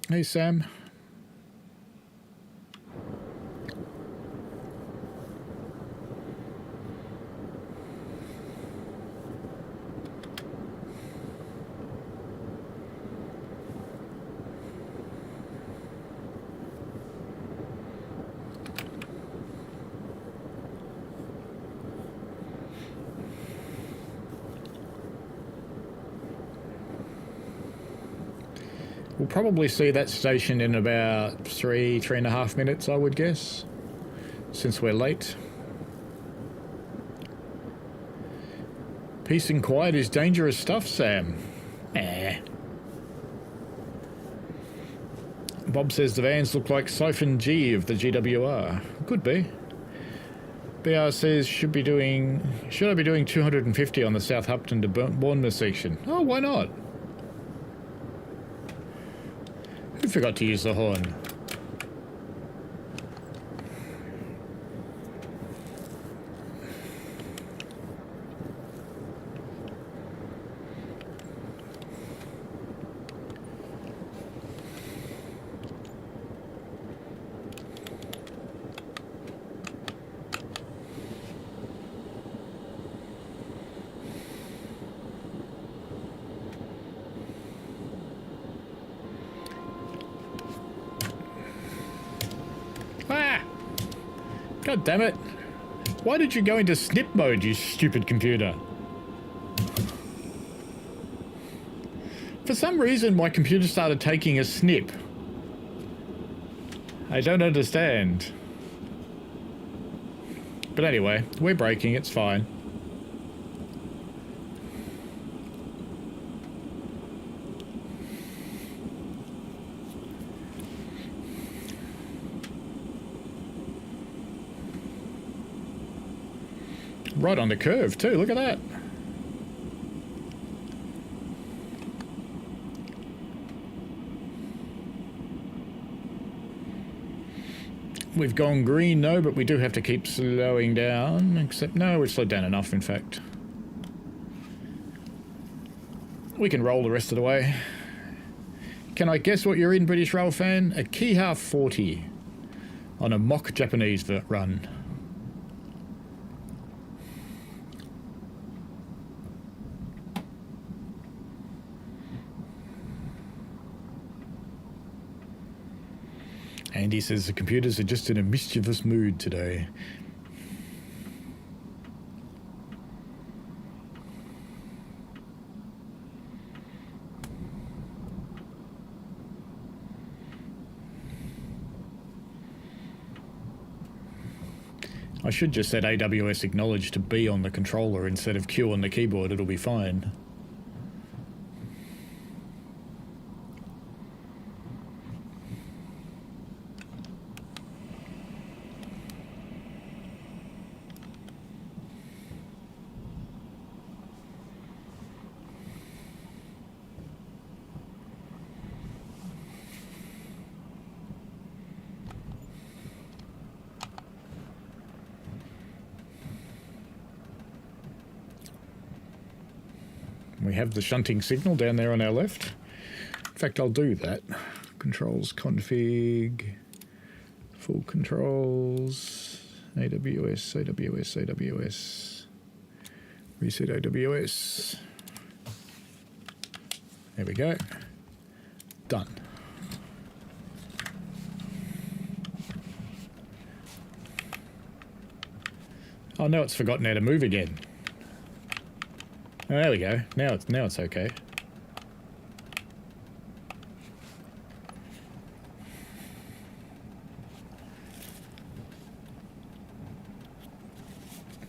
Hey, Sam. We'll probably see that station in about 3.5 minutes, I would guess, since we're late. Peace and quiet is dangerous stuff, Sam. Bob says the vans look like Siphon G of the GWR. Could be. BR says, should I be doing 250 on the South Hupton to Bournemouth section? Oh, why not? Who forgot to use the horn? God damn it. Why did you go into snip mode, you stupid computer? For some reason, my computer started taking a snip. I don't understand. But anyway, we're braking, it's fine. Right on the curve too, look at that. We've gone green, no, but we do have to keep slowing down. Except, no, we've slowed down enough, in fact. We can roll the rest of the way. Can I guess what you're in, British Rail fan? A Kiha 40 on a mock Japanese run. Andy says the computers are just in a mischievous mood today. I should just set AWS acknowledge to B on the controller instead of Q on the keyboard, it'll be fine. We have the shunting signal down there on our left. In fact, I'll do that. Controls, config, full controls, AWS, AWS, AWS, reset AWS. There we go. Done. Oh, now it's forgotten how to move again. Oh, there we go. Now it's okay.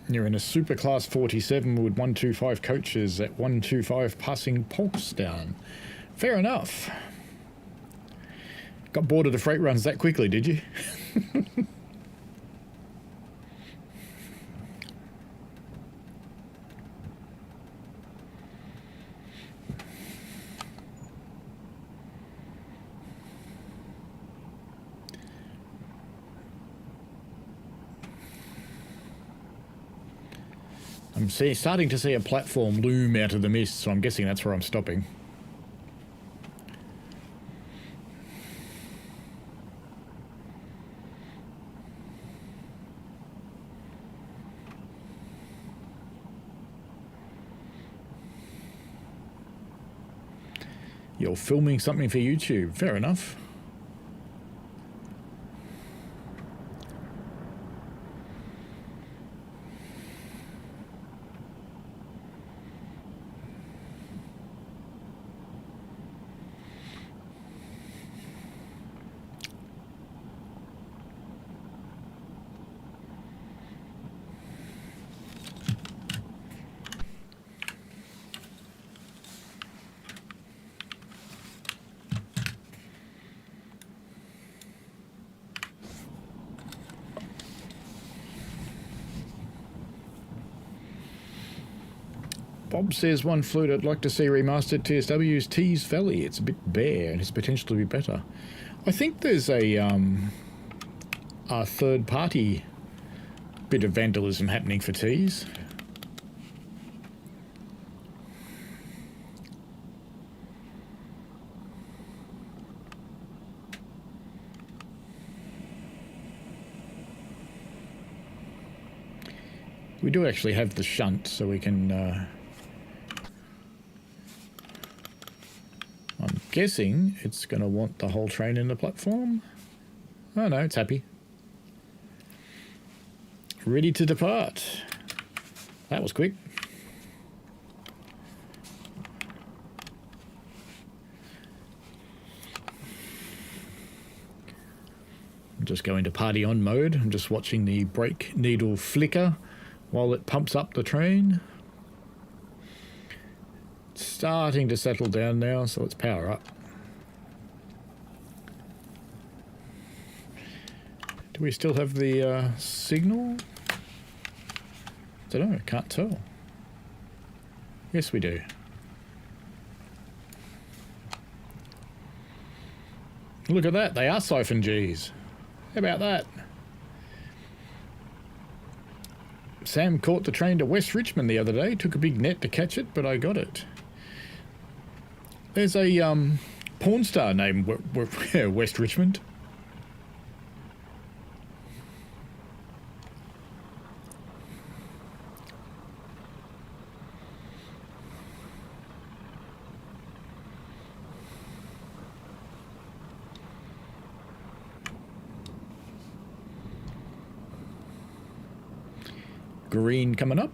You're in a super class 47 with 125 coaches at 125 passing pulse down. Fair enough. Got bored of the freight runs that quickly, did you? I'm starting to see a platform loom out of the mist, so I'm guessing that's where I'm stopping. You're filming something for YouTube. Fair enough. Bob says one flute I'd like to see remastered TSW is Tees Valley. It's a bit bare and it's potential to be better. I think there's a third-party bit of vandalism happening for Tees. We do actually have the shunt, so we can... I'm guessing it's going to want the whole train in the platform. Oh no, it's happy. Ready to depart. That was quick. I'm just going to party on mode. I'm just watching the brake needle flicker while it pumps up the train. It's starting to settle down now, so let's power up. Do we still have the signal? I don't know, can't tell. Yes, we do. Look at that, they are siphon Gs. How about that? Sam caught the train to West Richmond the other day. Took a big net to catch it, but I got it. There's a porn star named West Richmond. Green coming up.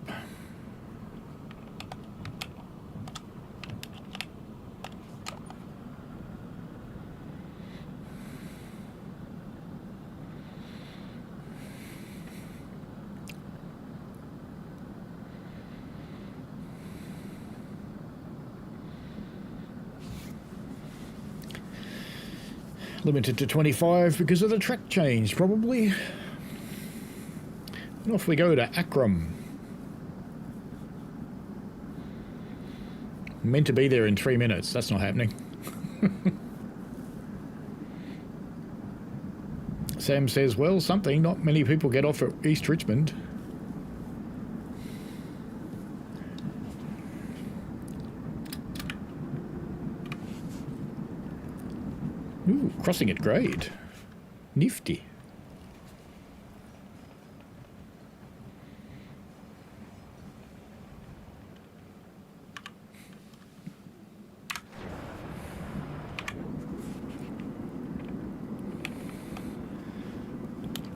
Limited to 25 because of the track change, probably. And off we go to Akram. Meant to be there in 3 minutes. That's not happening. Sam says, well, something. Not many people get off at East Richmond. Ooh, crossing at grade. Nifty.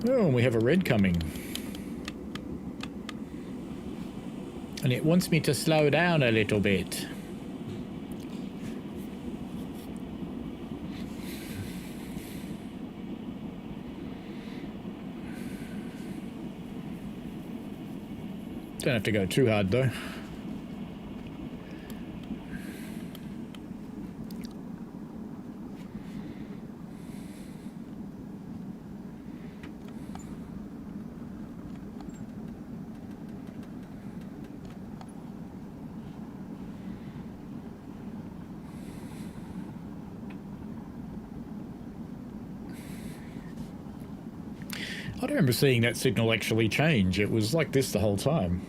Oh, and we have a red coming. And it wants me to slow down a little bit. Don't have to go too hard though. I don't remember seeing that signal actually change. It was like this the whole time.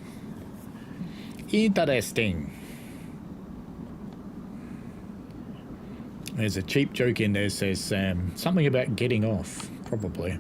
Interesting. There's a cheap joke in there, says Sam. Something about getting off, probably.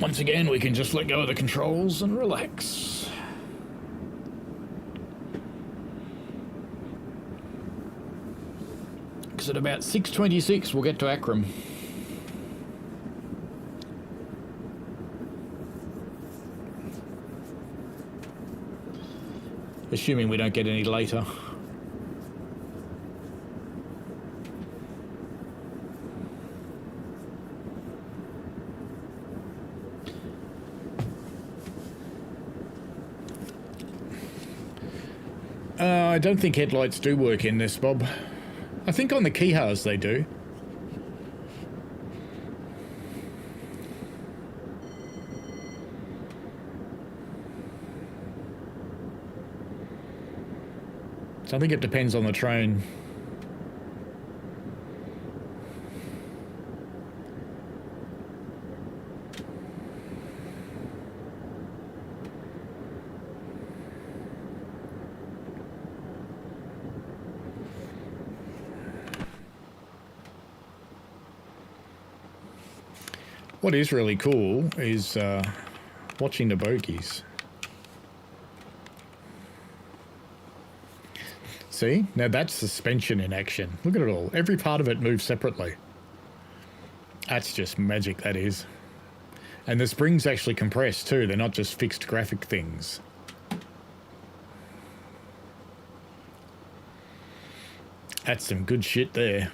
Once again, we can just let go of the controls and relax. Because at about 6:26, we'll get to Akram. Assuming we don't get any later. I don't think headlights do work in this, Bob. I think on the Kihas they do. So I think it depends on the train. What is really cool is watching the bogies. See? Now that's suspension in action. Look at it all. Every part of it moves separately. That's just magic, that is. And the springs actually compress too. They're not just fixed graphic things. That's some good shit there.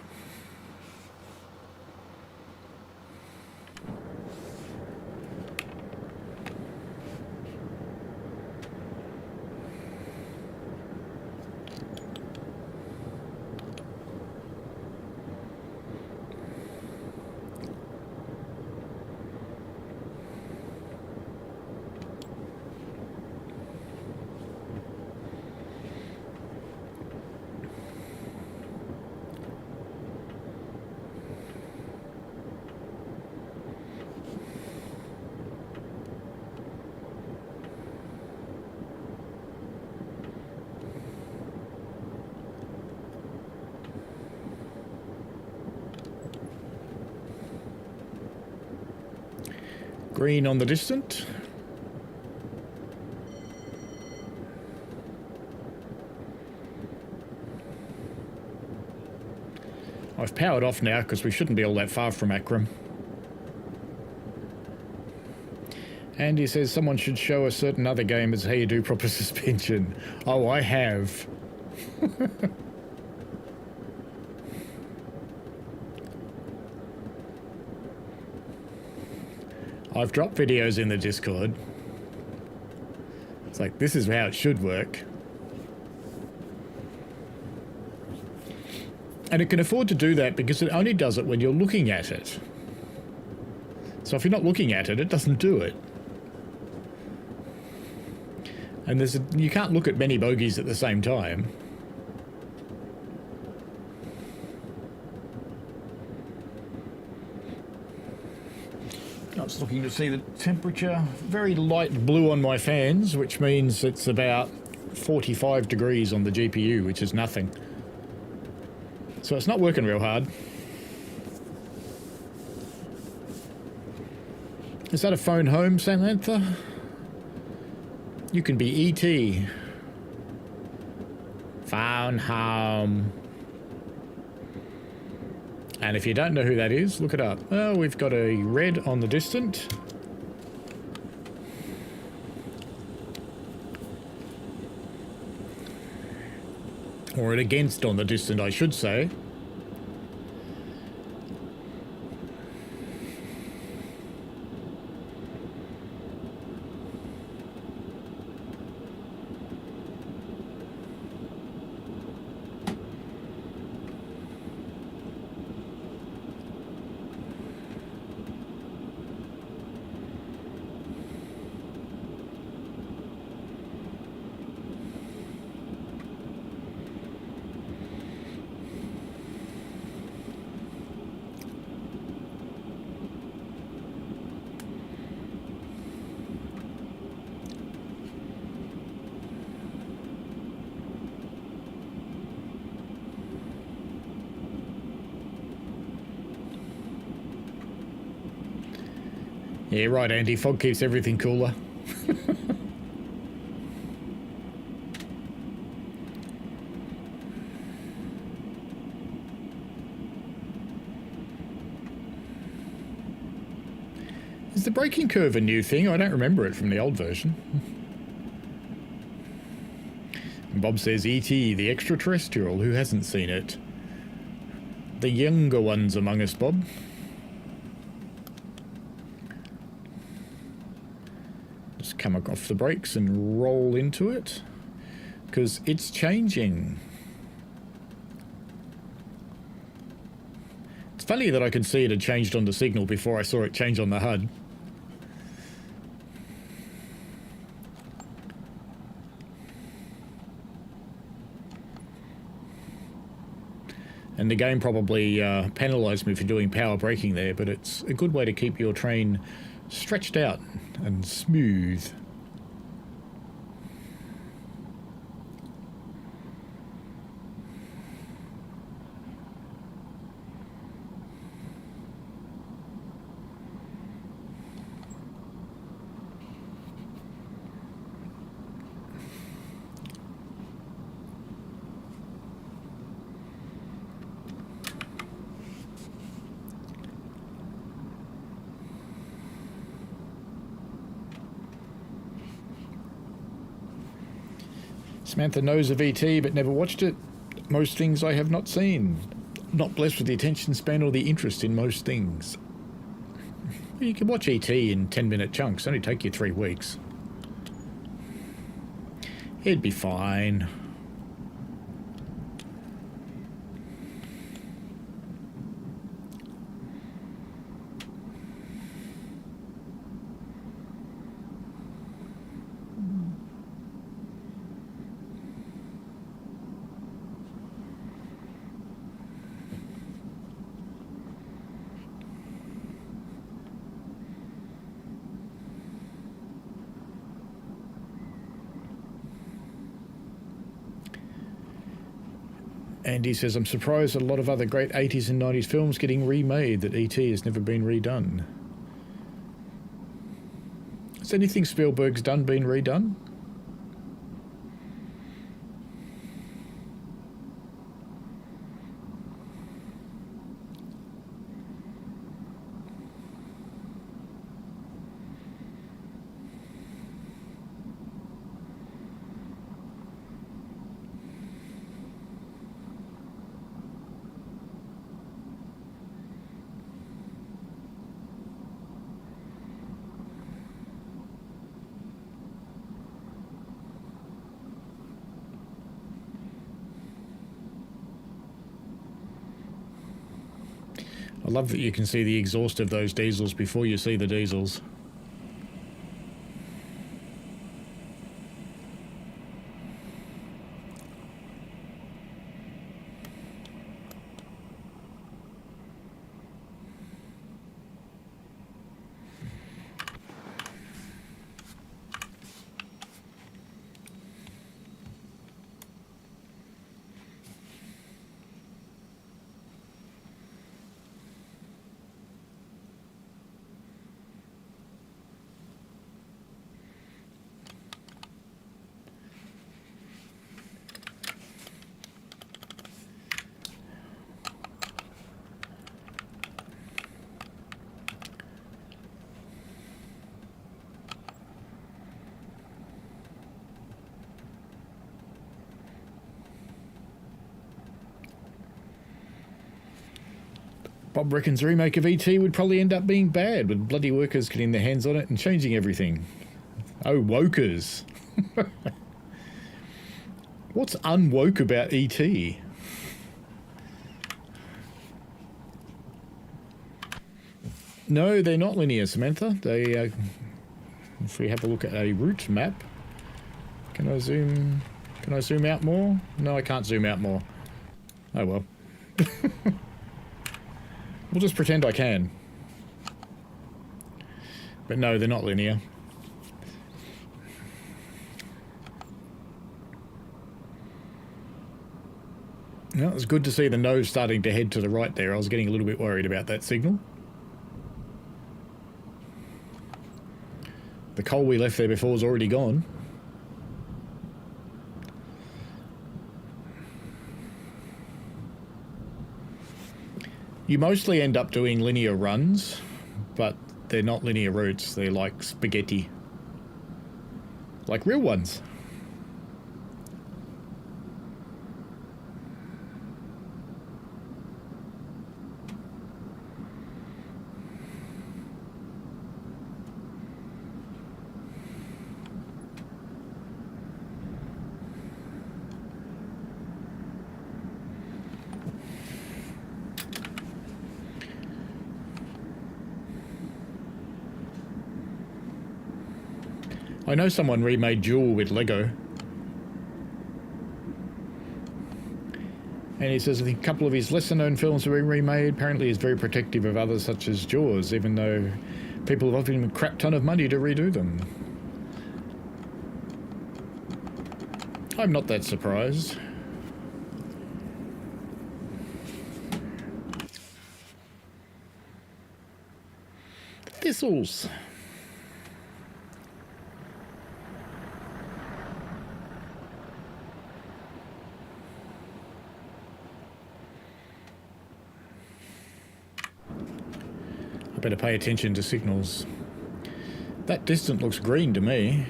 Green on the distant. I've powered off now because we shouldn't be all that far from Akram. And he says someone should show a certain other game as how you do proper suspension. Oh, I have. I've dropped videos in the Discord. It's like, this is how it should work. And it can afford to do that because it only does it when you're looking at it. So if you're not looking at it, it doesn't do it. And you can't look at many bogies at the same time. I was looking to see the temperature. Very light blue on my fans, which means it's about 45 degrees on the GPU, which is nothing. So it's not working real hard. Is that a phone home, Samantha? You can be E.T. Phone home. And if you don't know who that is, look it up. Oh, we've got a red on the distant. Or an against on the distant, I should say. Yeah, right, Andy. Fog keeps everything cooler. Is the braking curve a new thing? I don't remember it from the old version. Bob says, E.T., the extraterrestrial. Who hasn't seen it? The younger ones among us, Bob. Just come off the brakes and roll into it. Because it's changing. It's funny that I could see it had changed on the signal before I saw it change on the HUD. And the game probably penalised me for doing power braking there, but it's a good way to keep your train stretched out and smooth. Samantha knows of E.T. but never watched it. Most things I have not seen. Not blessed with the attention span or the interest in most things. You can watch E.T. in 10-minute chunks. Only take you 3 weeks. It'd be fine. Andy says, I'm surprised at a lot of other great 80s and 90s films getting remade that E.T. has never been redone. Has anything Spielberg's done been redone? I love that you can see the exhaust of those diesels before you see the diesels. Bob reckons a remake of E.T. would probably end up being bad, with bloody workers getting their hands on it and changing everything. Oh, wokers. What's unwoke about E.T.? No, they're not linear, Samantha. They, if we have a look at a route map, can I zoom out more? No, I can't zoom out more. Oh well. We'll just pretend I can. But no, they're not linear. Well, it's good to see the nose starting to head to the right there. I was getting a little bit worried about that signal. The coal we left there before is already gone. You mostly end up doing linear runs, but they're not linear routes. They're like spaghetti. Like real ones. I know someone remade Jewel with Lego. And he says I think a couple of his lesser-known films have been remade. Apparently he's very protective of others such as Jaws, even though people have offered him a crap ton of money to redo them. I'm not that surprised. Thistles. I better pay attention to signals. That distance looks green to me.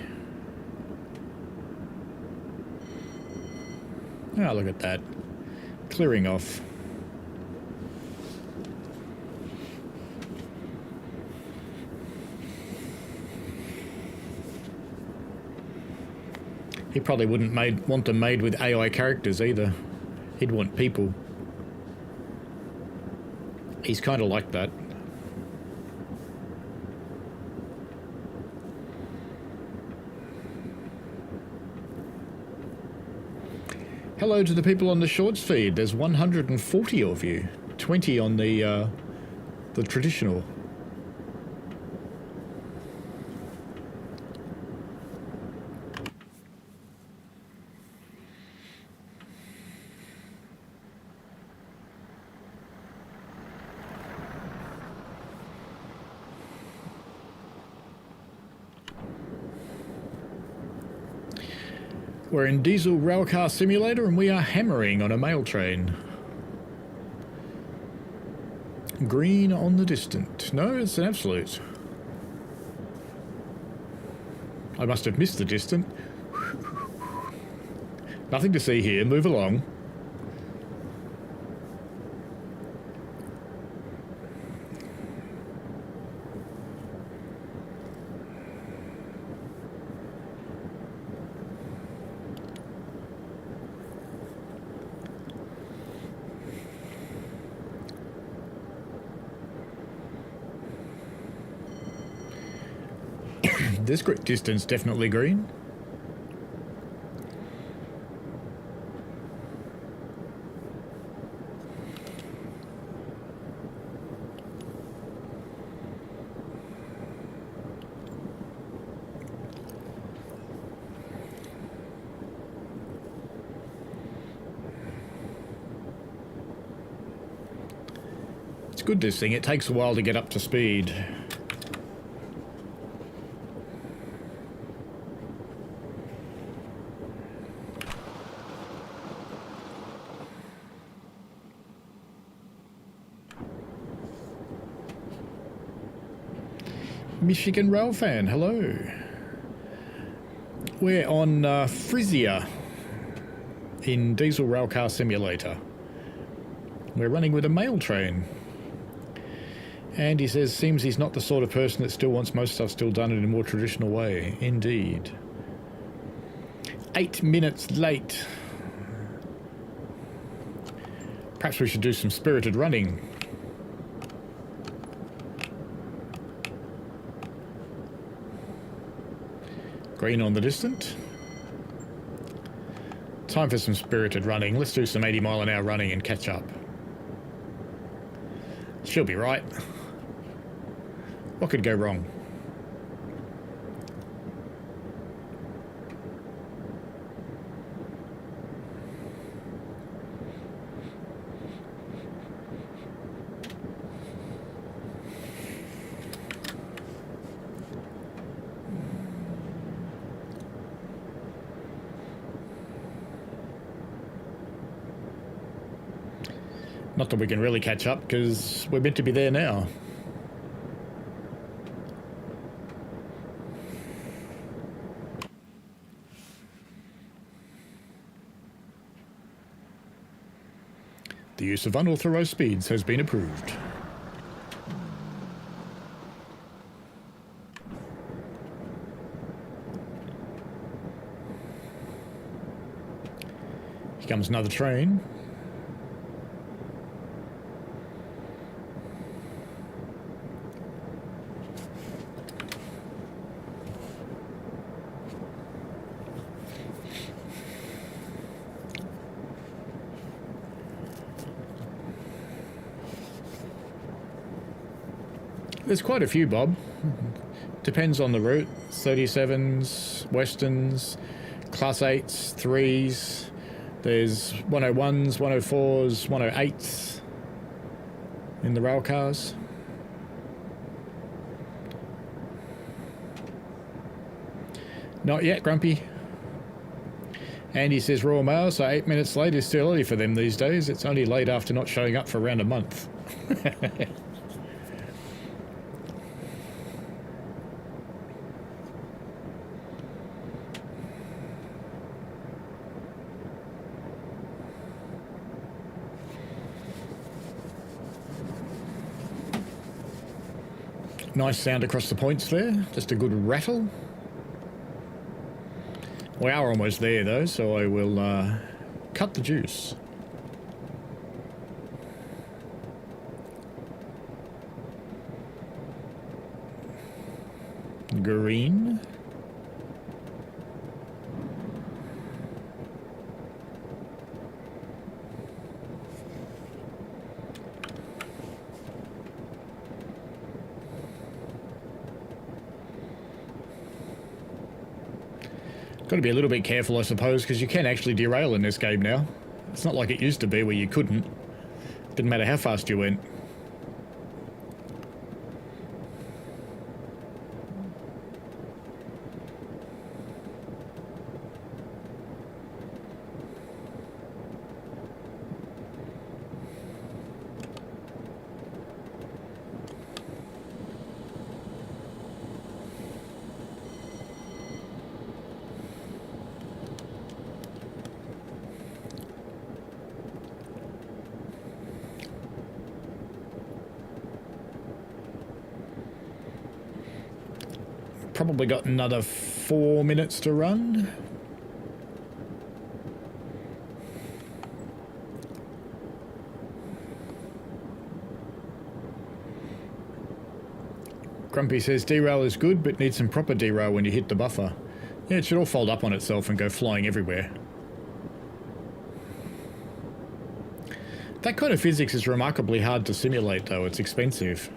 Oh, look at that. Clearing off. He probably wouldn't want them made with AI characters either. He'd want people. He's kind of like that. Hello to the people on the shorts feed. There's 140 of you. 20 on the traditional. We're in Diesel Railcar Simulator and we are hammering on a mail train. Green on the distant. No, it's an absolute. I must have missed the distant. Nothing to see here. Move along. This distance definitely green. It's good, this thing. It takes a while to get up to speed. Michigan Rail fan, hello. We're on Frisia in Diesel Railcar Simulator. We're running with a mail train. And he says, seems he's not the sort of person that still wants most stuff still done in a more traditional way. Indeed. 8 minutes late. Perhaps we should do some spirited running. Green on the distant. Time for some spirited running. Let's do some 80-mile-an-hour running and catch up. She'll be right. What could go wrong? Not that we can really catch up, because we're meant to be there now. The use of unauthorized speeds has been approved. Here comes another train. There's quite a few, Bob. Depends on the route. 37s, Westerns, Class 8s, 3s. There's 101s, 104s, 108s in the rail cars. Not yet, Grumpy. Andy says Royal Mail, so 8 minutes late is still early for them these days. It's only late after not showing up for around a month. Nice sound across the points there. Just a good rattle. We are almost there though, so I will cut the juice. Green. Got to be a little bit careful, I suppose, because you can actually derail in this game now. It's not like it used to be where you couldn't. Didn't matter how fast you went. Probably got another 4 minutes to run. Grumpy says derail is good, but needs some proper derail when you hit the buffer. Yeah, it should all fold up on itself and go flying everywhere. That kind of physics is remarkably hard to simulate though, it's expensive.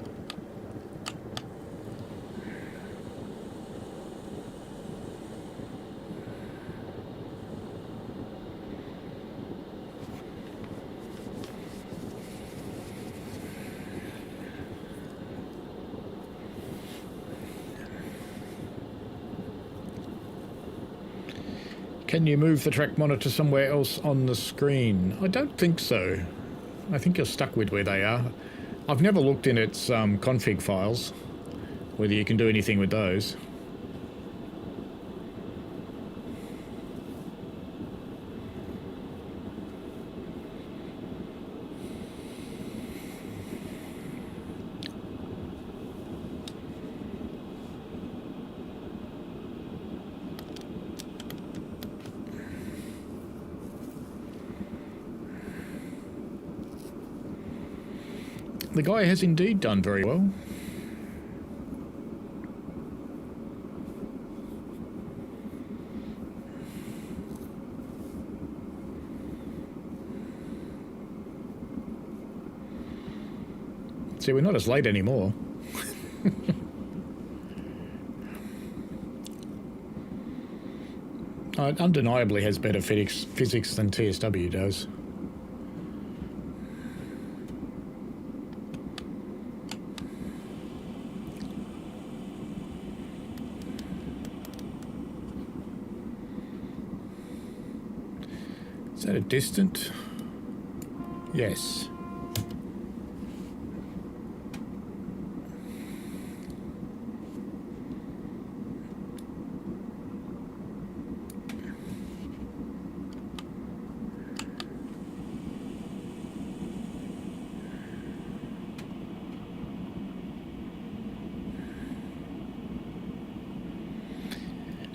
Can you move the track monitor somewhere else on the screen? I don't think so. I think you're stuck with where they are. I've never looked in its config files, whether you can do anything with those. The guy has indeed done very well. See, we're not as late anymore. It undeniably has better physics than TSW does. Is that a distant? Yes.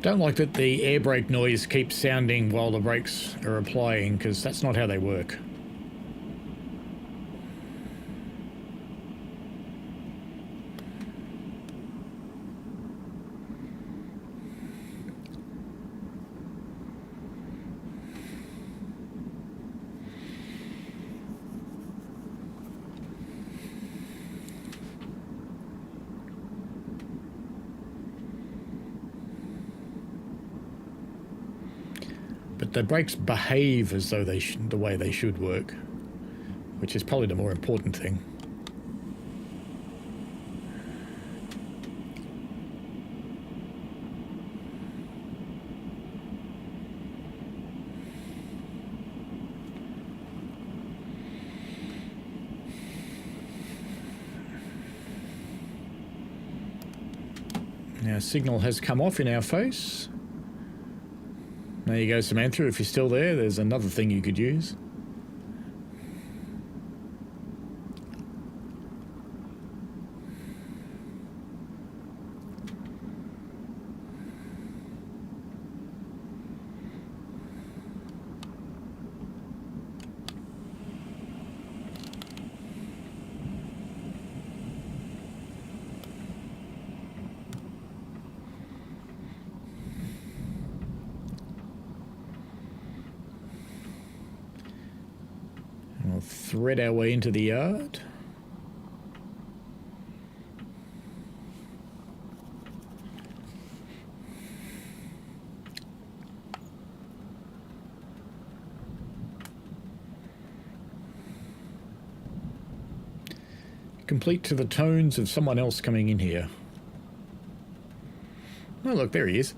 Don't like that the air brake noise keeps sounding while the brakes are applying, because that's not how they work. the brakes behave as though the way they should work, which is probably the more important thing. Now, signal has come off in our face. There you go, Samantha. If you're still there, there's another thing you could use. We'll thread our way into the yard. Complete to the tones of someone else coming in here. Oh, look, there he is.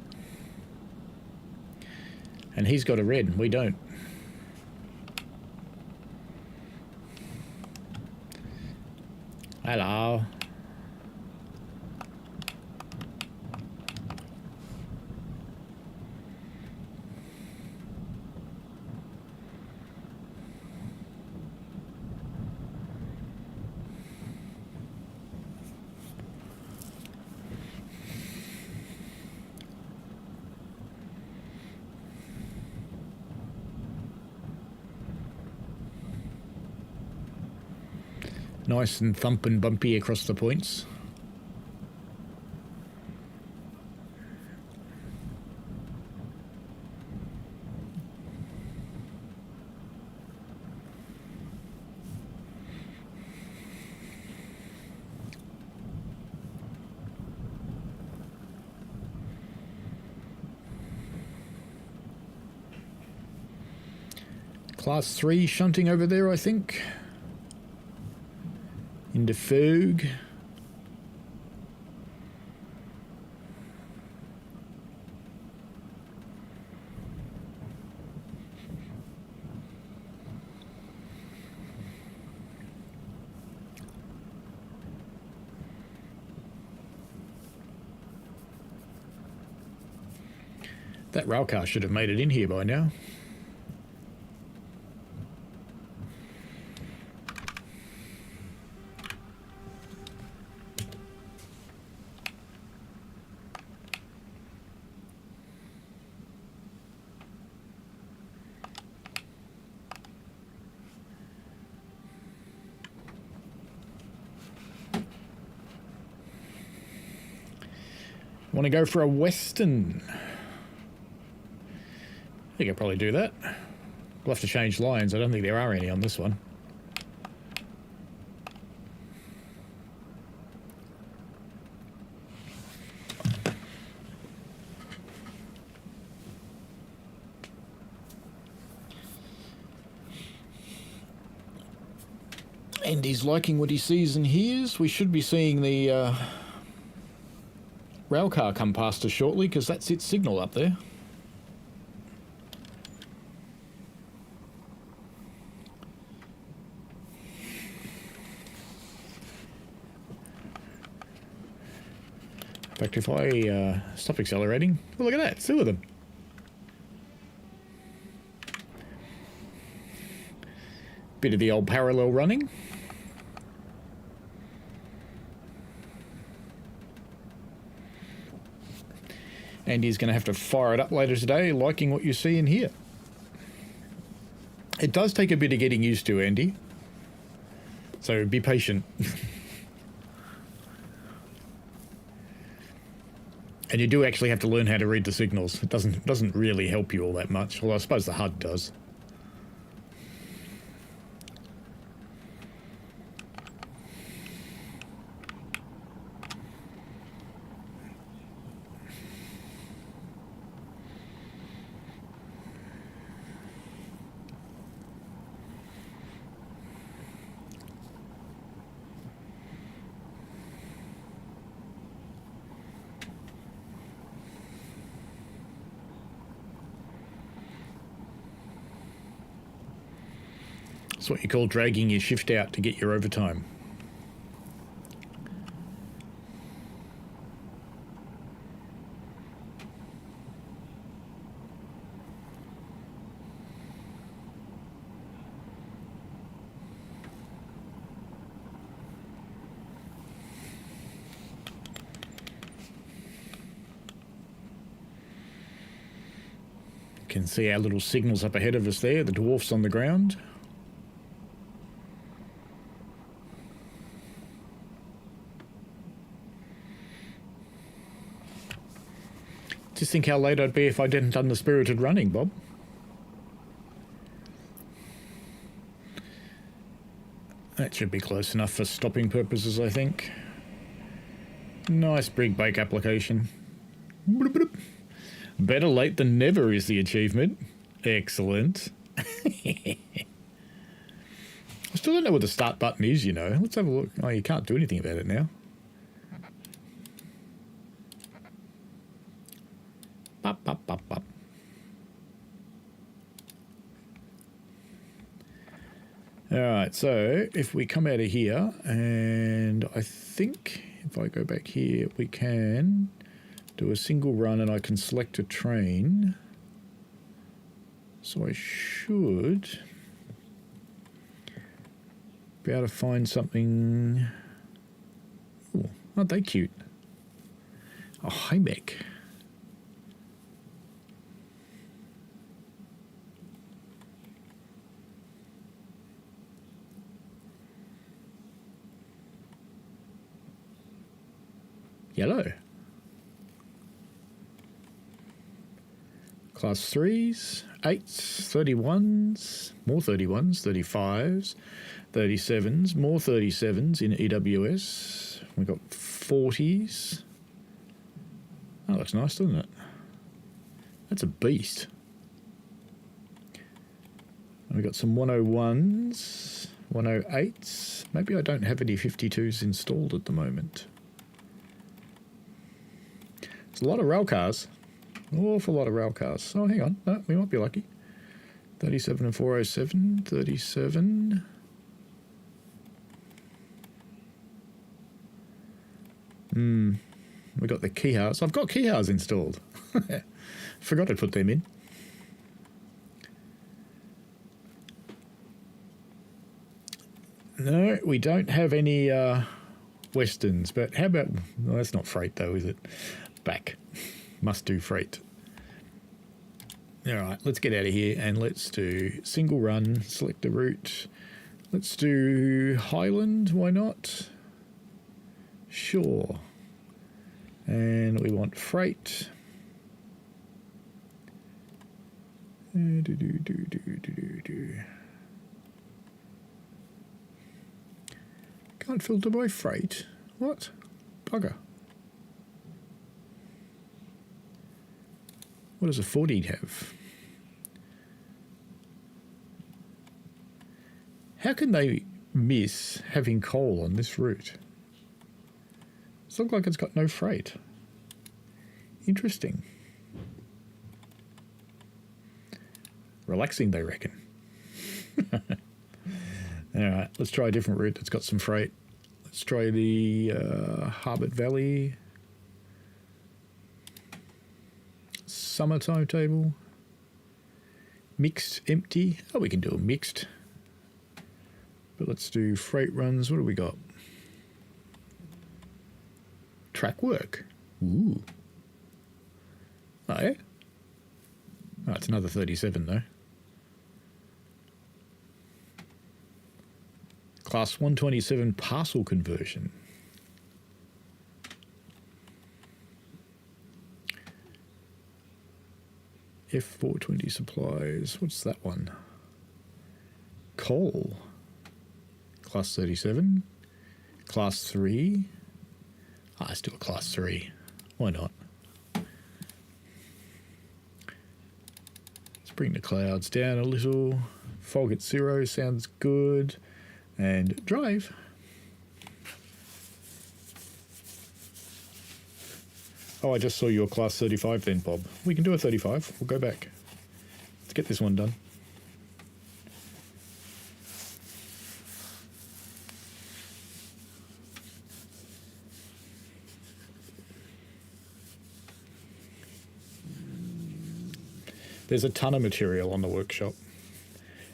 And he's got a red, and we don't. Hello. Nice and thump and bumpy across the points. Class 3 shunting over there, I think. Into fog. That railcar should have made it in here by now. Want to go for a western? I think I'll probably do that. We'll have to change lines. I don't think there are any on this one. And he's liking what he sees and hears. We should be seeing the railcar come past us shortly, because that's its signal up there. In fact, if I stop accelerating, well, look at that, 2 of them. Bit of the old parallel running. And he's going to have to fire it up later today, liking what you see in here. It does take a bit of getting used to, Andy. So be patient. And you do actually have to learn how to read the signals. It doesn't really help you all that much, although I suppose the HUD does. It's what you call dragging your shift out to get your overtime. Can see our little signals up ahead of us there, the dwarfs on the ground. Just think how late I'd be if I didn't done the spirited running, Bob. That should be close enough for stopping purposes, I think. Nice big brake application. Better late than never is the achievement. Excellent. I still don't know what the start button is, you know. Let's have a look. Oh, you can't do anything about it now. Bop, bop, bop, bop. Alright, so if we come out of here, and I think if I go back here, we can do a single run and I can select a train. So I should be able to find something. Ooh, aren't they cute? Oh, hi, mech. Yellow. Class 3s, 8s, 31s, more 31s, 35s, 37s, more 37s in EWS. We've got 40s. Oh, that's nice, doesn't it? That's a beast. And we've got some 101s, 108s. Maybe I don't have any 52s installed at the moment. There's a lot of rail cars. An awful lot of rail cars. Oh, hang on. No, we might be lucky. 37 and 407. 37. We got the keyhouse. I've got keyhouse installed. Forgot to put them in. No, we don't have any Westerns. But how about... Well, that's not freight, though, is it? Back. Must do freight. Alright, let's get out of here and let's do single run, select the route. Let's do Highland, why not? Sure. And we want freight. Can't filter by freight. What? Bugger. What does a 40 have? How can they miss having coal on this route? It looks like it's got no freight. Interesting. Relaxing, they reckon. Alright, let's try a different route that's got some freight. Let's try the Harbert Valley. Summer timetable. Mixed, empty. Oh, we can do a mixed. But let's do freight runs. What do we got? Track work. Ooh. Oh, yeah? Oh, it's another 37 though. Class 127 parcel conversion. F420 supplies. What's that one? Coal. Class 37. Class 3. Ah, let's do a class 3. Why not? Let's bring the clouds down a little. Fog at 0 sounds good. And drive. Oh, I just saw your class 35 then, Bob. We can do a 35. We'll go back. Let's get this one done. There's a ton of material on the workshop.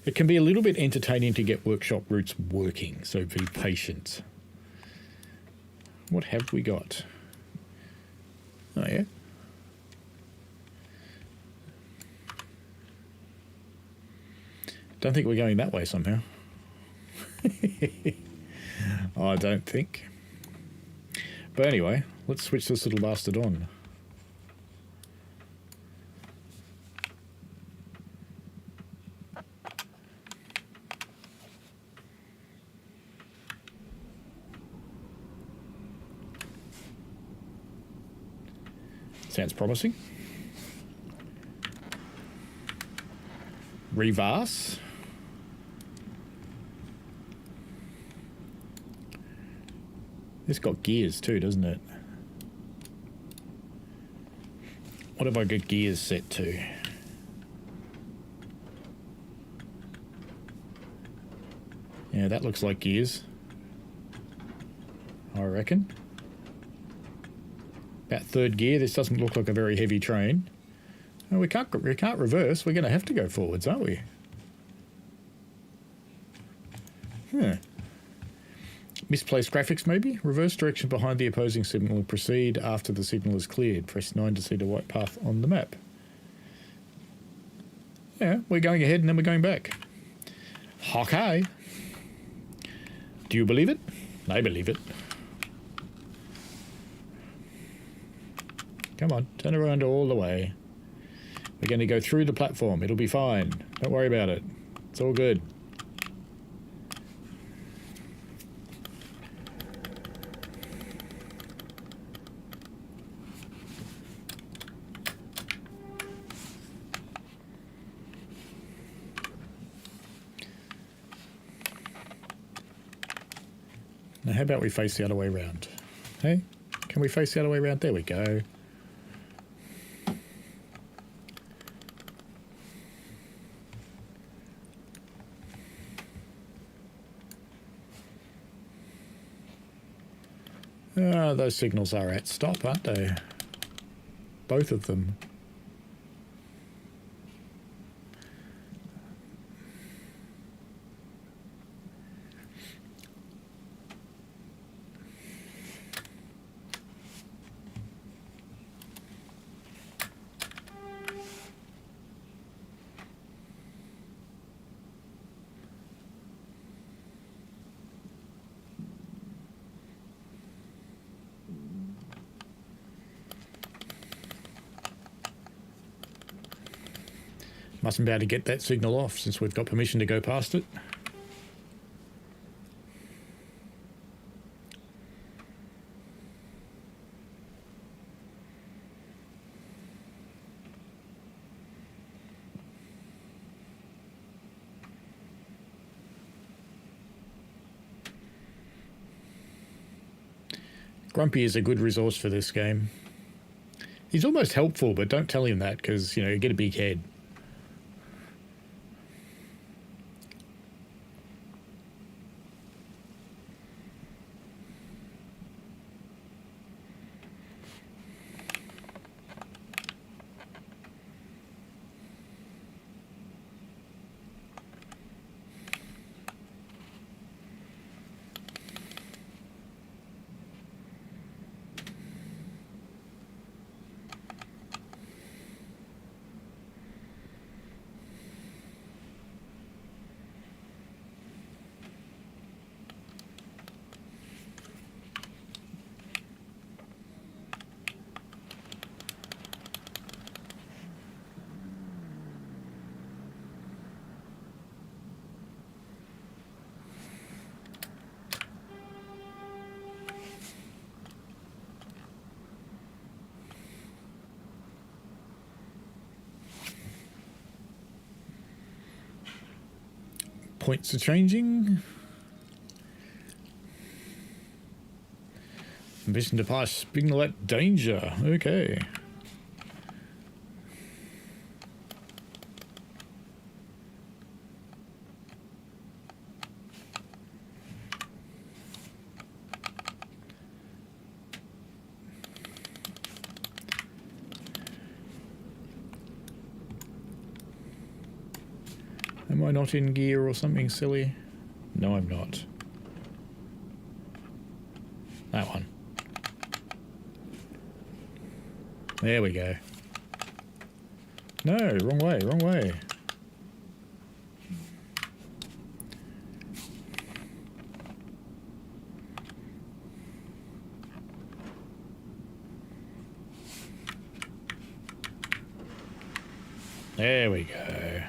It can be a little bit entertaining to get workshop routes working, so be patient. What have we got? Oh, yeah. Don't think we're going that way somehow. I don't think. But anyway, let's switch this little bastard on. Sounds promising. Reverse. It's got gears too, doesn't it? What have I got gears set to? Yeah, that looks like gears, I reckon. About third gear. This doesn't look like a very heavy train. Oh, we can't reverse. We're going to have to go forwards, aren't we? Huh. Misplaced graphics, maybe? Reverse direction behind the opposing signal and proceed after the signal is cleared. Press 9 to see the white path on the map. Yeah, we're going ahead and then we're going back. Okay. Do you believe it? I believe it. Come on, turn around all the way. We're going to go through the platform. It'll be fine. Don't worry about it. It's all good. Now, how about we face the other way around? Hey, can we face the other way around? There we go. Those signals are at stop, aren't they? Both of them. Mustn't be able to get that signal off since we've got permission to go past it. Grumpy is a good resource for this game. He's almost helpful, but don't tell him that because, you know, you get a big head. Points are changing. Ambition to pass signal at danger. Okay. Am I not in gear or something silly? No, I'm not. That one. There we go. No, wrong way, wrong way. There we go.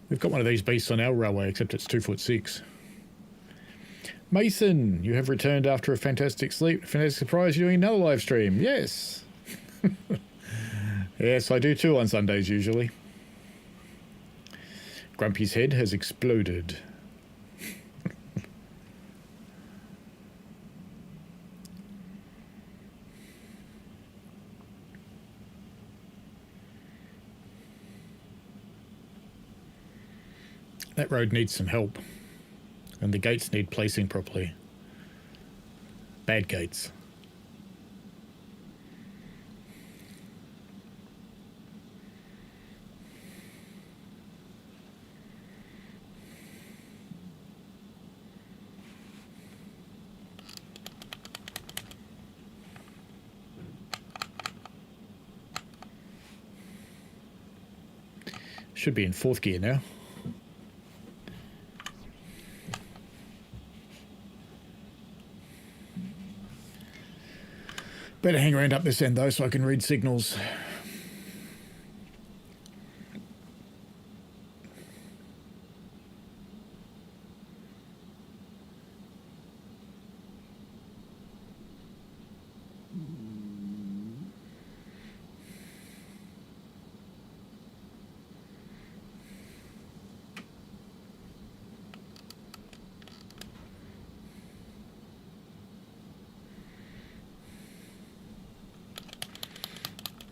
We've got one of these beasts on our railway, except it's 2'6". Mason, you have returned after a fantastic sleep. Fantastic surprise, you're doing another live stream. Yes. Yes, I do too on Sundays usually. Grumpy's head has exploded. That road needs some help. And the gates need placing properly. Bad gates. Should be in 4th gear now. Better hang around up this end though so I can read signals.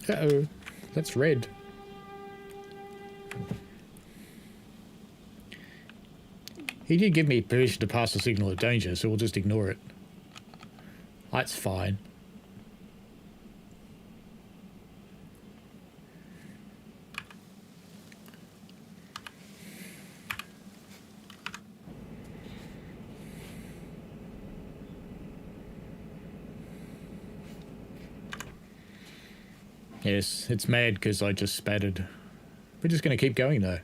Uh-oh, that's red. He did give me permission to pass the signal of danger, so we'll just ignore it. That's fine. Yes, it's mad because I just spattered. We're just going to keep going though.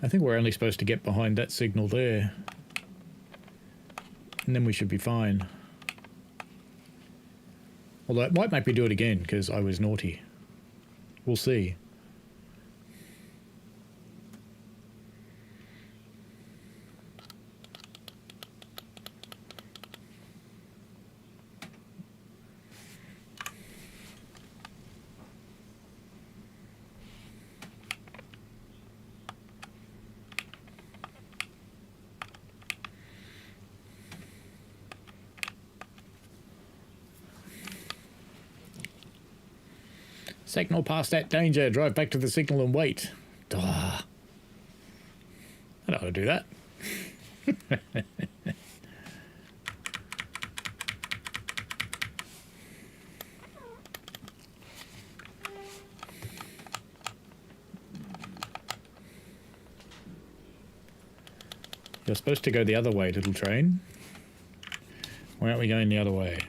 I think we're only supposed to get behind that signal there. And then we should be fine. Although it might make me do it again because I was naughty. We'll see. Signal past that danger. Drive back to the signal and wait. Duh. I don't want to do that. You're supposed to go the other way, little train. Why aren't we going the other way?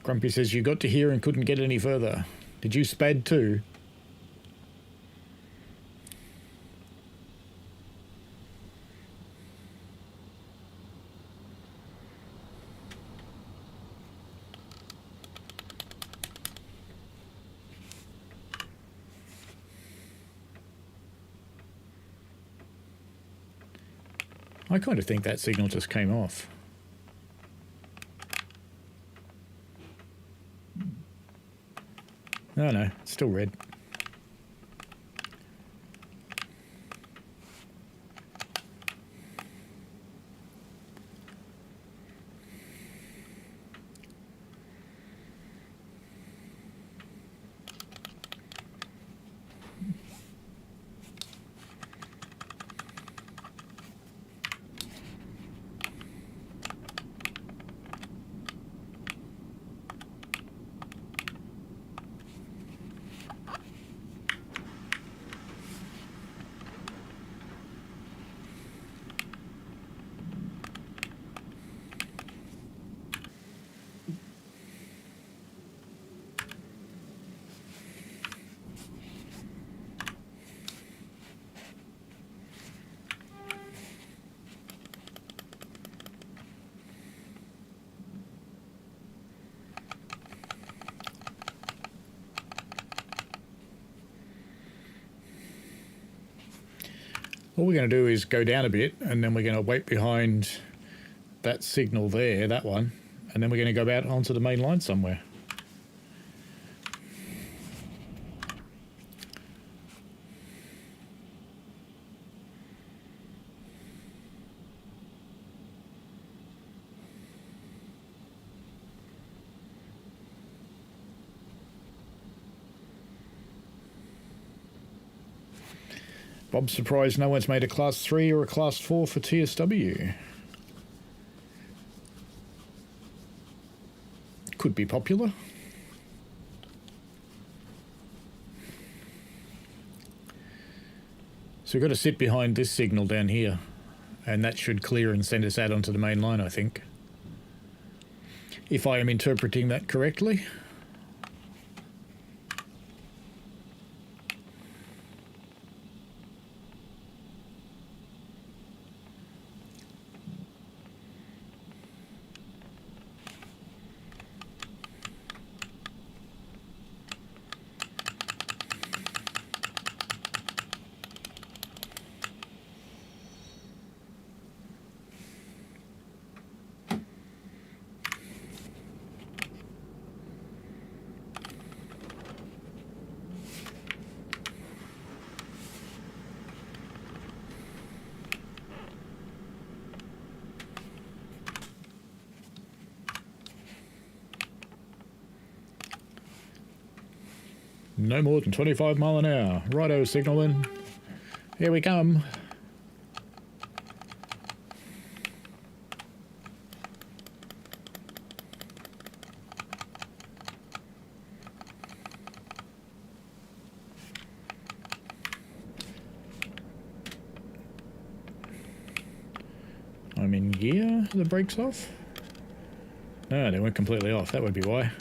Grumpy says, you got to here and couldn't get any further. Did you spad too? I kind of think that signal just came off. No, no, it's still red. All we're going to do is go down a bit, and then we're going to wait behind that signal there, that one, and then we're going to go out onto the main line somewhere. Bob's surprised no one's made a Class 3 or a Class 4 for TSW. Could be popular. So we've got to sit behind this signal down here, and that should clear and send us out onto the main line, I think. If I am interpreting that correctly. No more than 25 mile an hour. Righto, signalman. Here we come. I'm in gear. The brakes off? No, they weren't completely off. That would be why.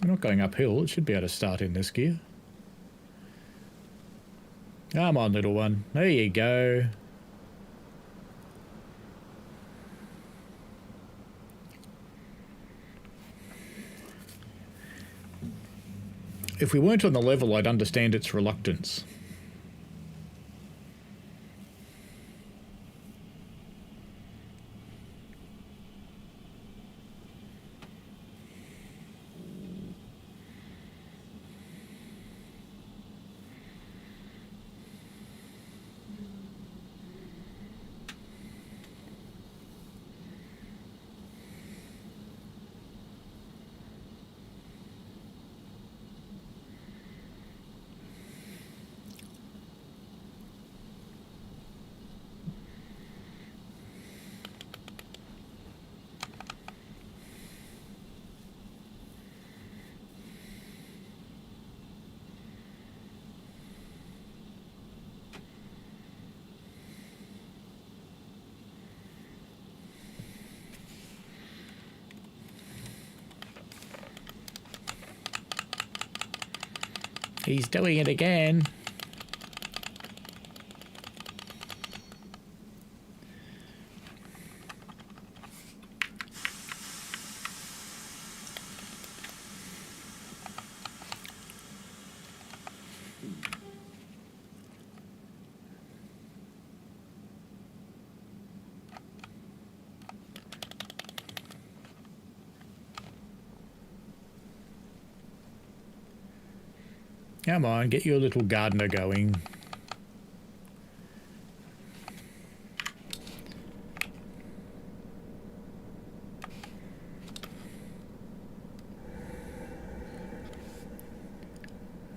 We're not going uphill. It should be able to start in this gear. Come on, little one. There you go. If we weren't on the level, I'd understand its reluctance. He's doing it again. Come on, get your little gardener going.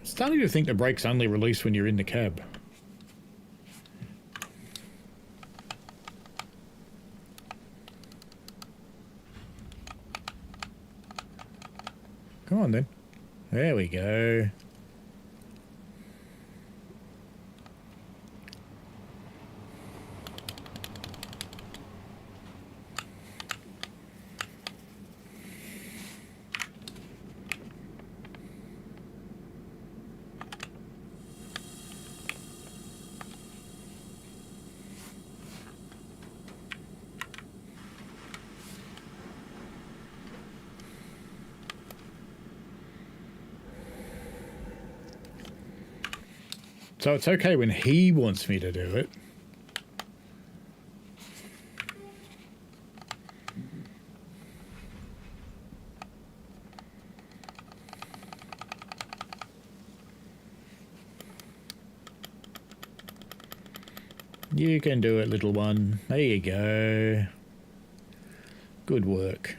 Starting to think the brakes only release when you're in the cab. Come on then. There we go. So it's okay when he wants me to do it. You can do it, little one. There you go. Good work.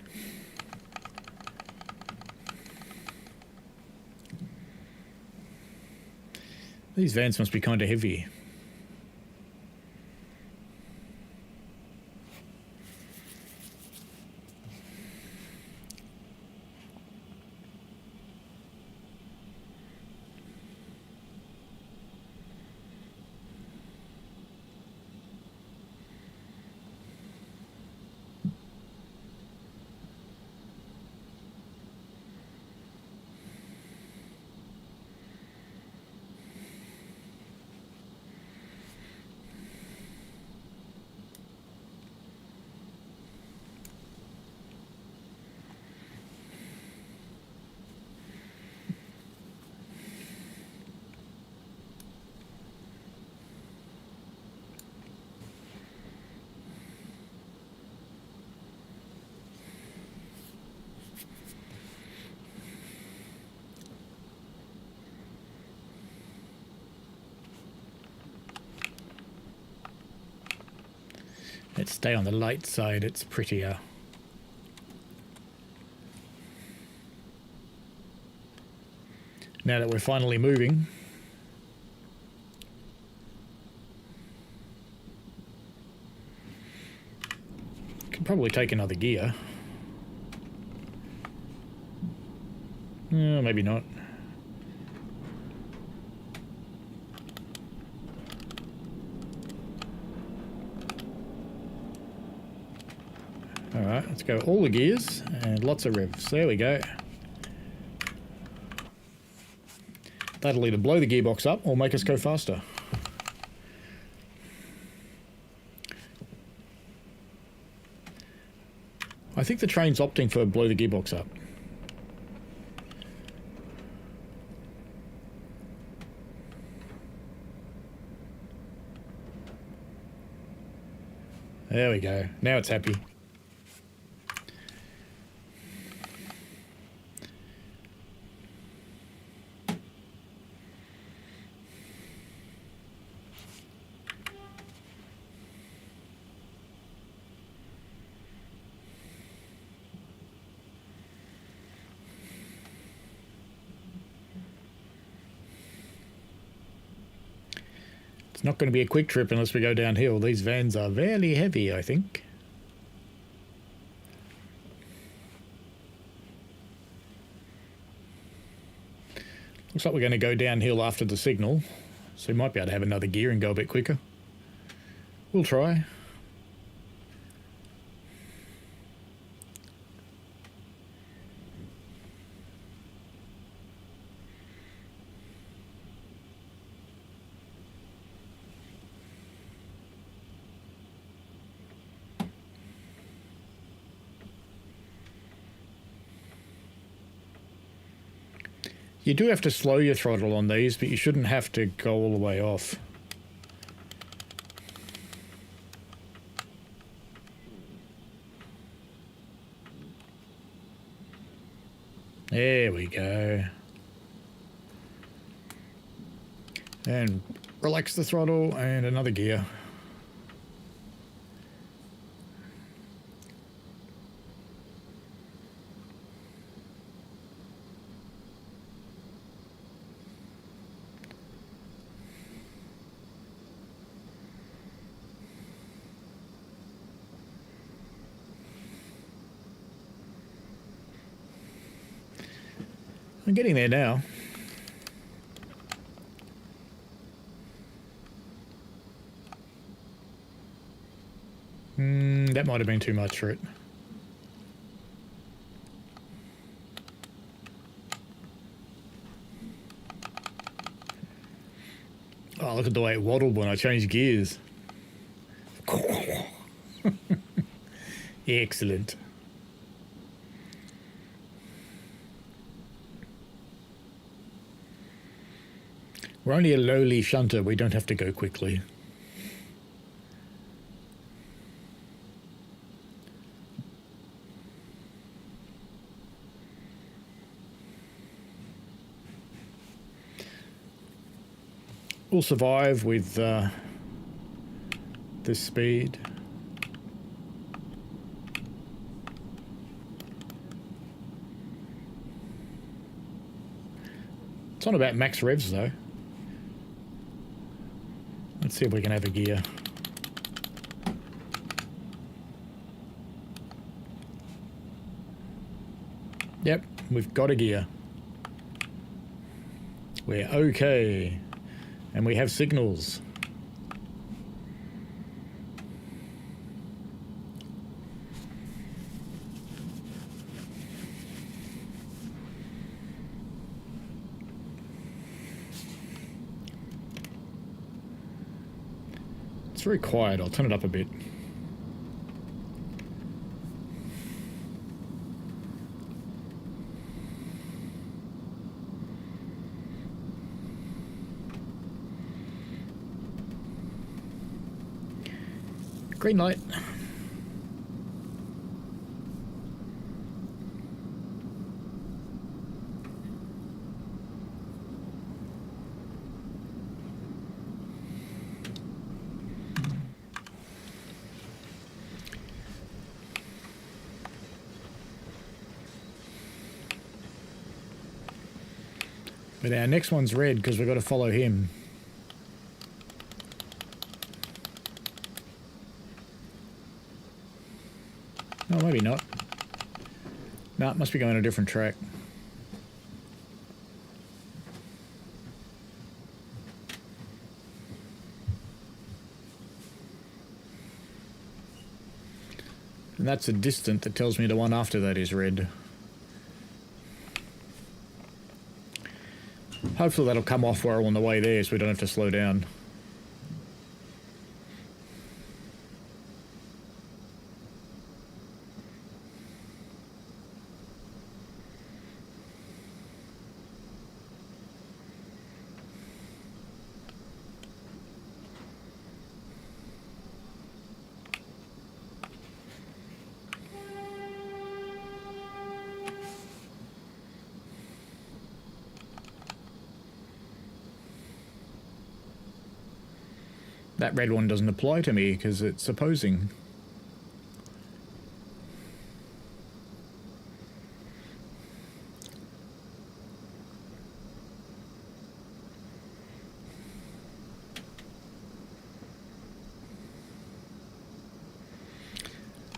These vans must be kind of heavy. Let's stay on the light side, it's prettier. Now that we're finally moving. Could probably take another gear. Maybe not. Alright, let's go all the gears and lots of revs. There we go. That'll either blow the gearbox up or make us go faster. I think the train's opting for blow the gearbox up. There we go. Now it's happy. It's not going to be a quick trip unless we go downhill. These vans are fairly heavy, I think. Looks like we're going to go downhill after the signal, so we might be able to have another gear and go a bit quicker. We'll try. You do have to slow your throttle on these, but you shouldn't have to go all the way off. There we go. And relax the throttle and another gear. I'm getting there now. That might have been too much for it. Oh, look at the way it waddled when I changed gears. Excellent. We're only a lowly shunter. We don't have to go quickly. We'll survive with this speed. It's not about max revs though. Let's see if we can have a gear. Yep, we've got a gear. We're okay. And we have signals. It's very quiet. I'll turn it up a bit. Green light. But our next one's red because we've got to follow him. Oh, maybe not. No, it must be going a different track. And that's a distant that tells me the one after that is red. Hopefully that'll come off while we're on the way there so we don't have to slow down. That red one doesn't apply to me because it's opposing.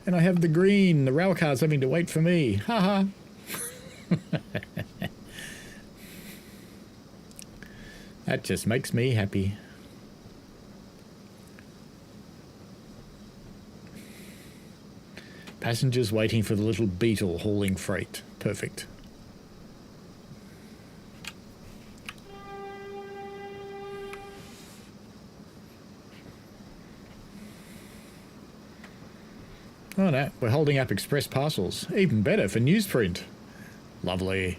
And I have the green. The rail car's having to wait for me. Haha. That just makes me happy. Passengers waiting for the little beetle hauling freight. Perfect. Oh no, we're holding up express parcels. Even better for newsprint. Lovely.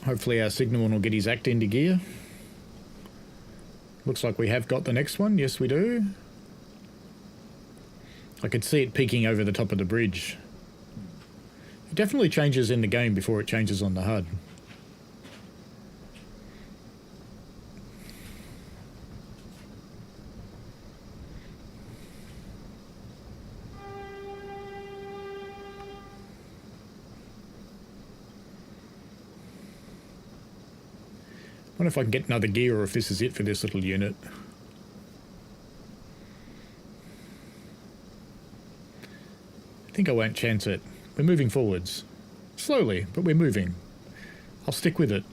Hopefully our signalman will get his act into gear. Looks like we have got the next one. Yes, we do. I could see it peeking over the top of the bridge. It definitely changes in the game before it changes on the HUD. I wonder if I can get another gear or if this is it for this little unit. I think I won't chance it. We're moving forwards. Slowly, but we're moving. I'll stick with it.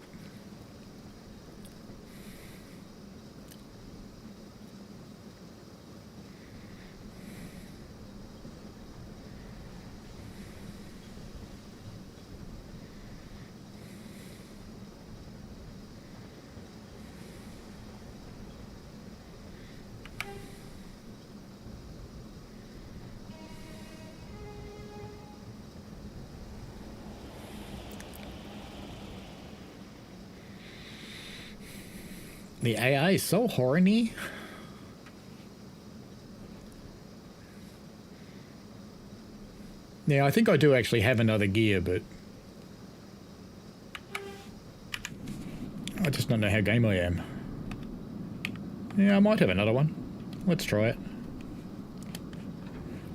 The AI is so horny. Yeah, I think I do actually have another gear, but I just don't know how game I am. Yeah, I might have another one. Let's try it.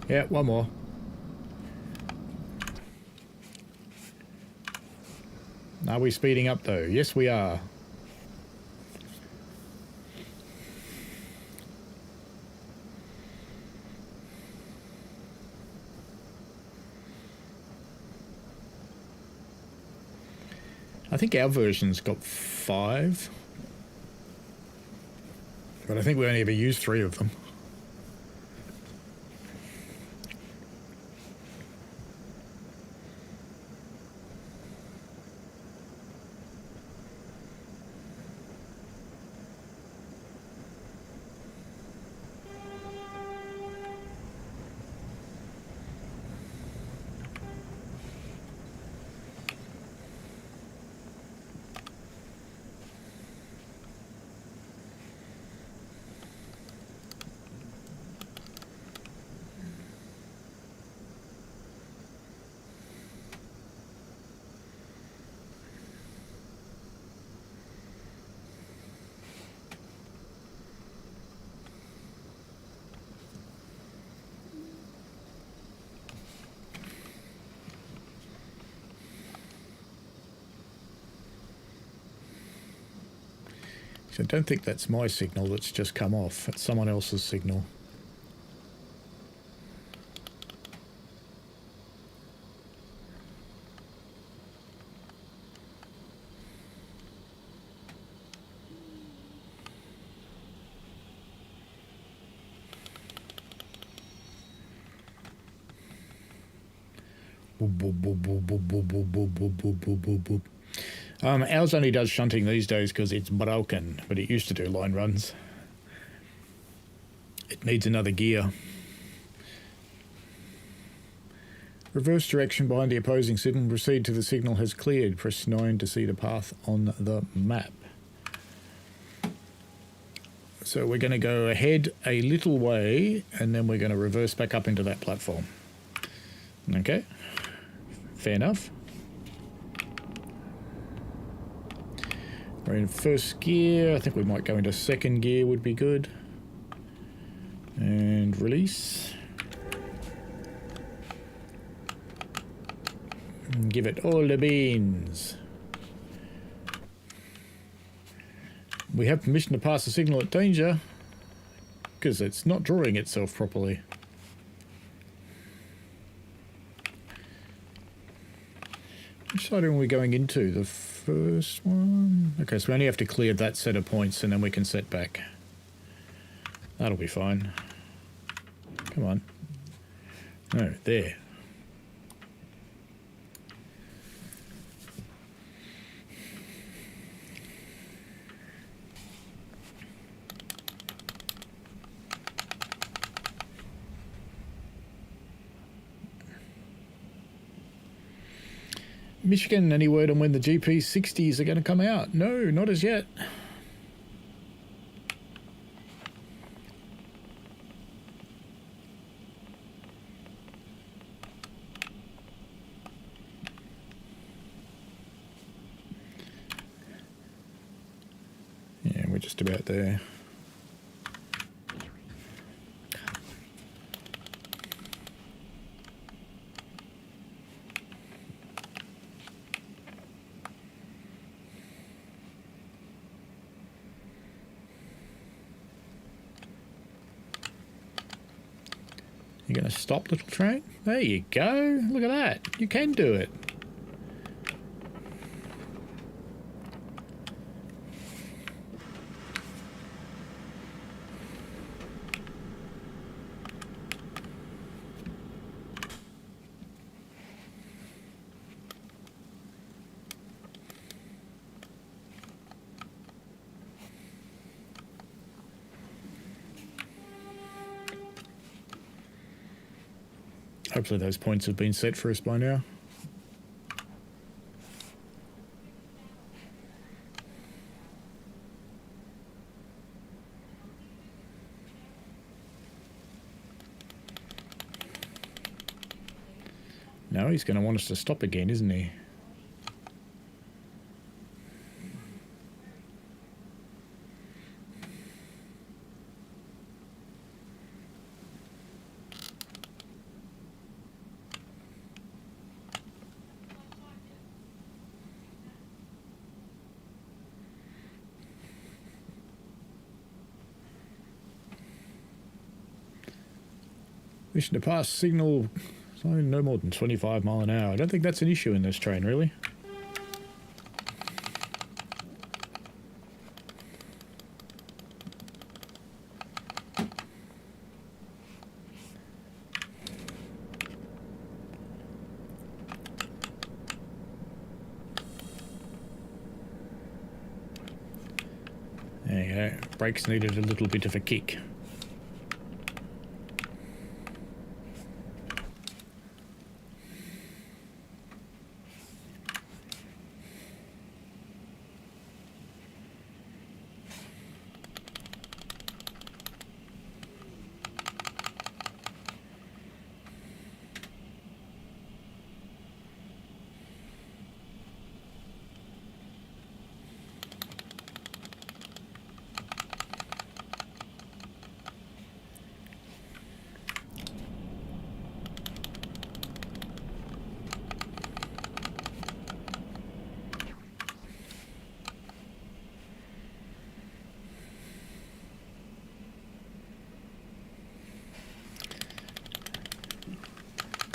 Yeah, one more. Are we speeding up though? Yes, we are. I think our version's got 5. But I think we only ever used 3 of them. So I don't think that's my signal that's just come off. It's someone else's signal. Ours only does shunting these days because it's broken, but it used to do line runs. It needs another gear. Reverse direction behind the opposing signal. Proceed to the signal has cleared. Press 9 to see the path on the map. So we're going to go ahead a little way, and then we're going to reverse back up into that platform. Okay, fair enough. We're in first gear. I think we might go into second gear would be good. And release. And give it all the beans. We have permission to pass the signal at danger because it's not drawing itself properly. Which side are we going into? The first one? Okay, so we only have to clear that set of points and then we can set back. That'll be fine. Come on. No, there. Michigan, any word on when the GP60s are going to come out? No, not as yet. Yeah, we're just about there. You're going to stop, little train? There you go. Look at that. You can do it. Hopefully those points have been set for us by now. No, he's going to want us to stop again, isn't he? Mission to pass signal no more than 25 mile an hour. I don't think that's an issue in this train, really. There you go. Brakes needed a little bit of a kick.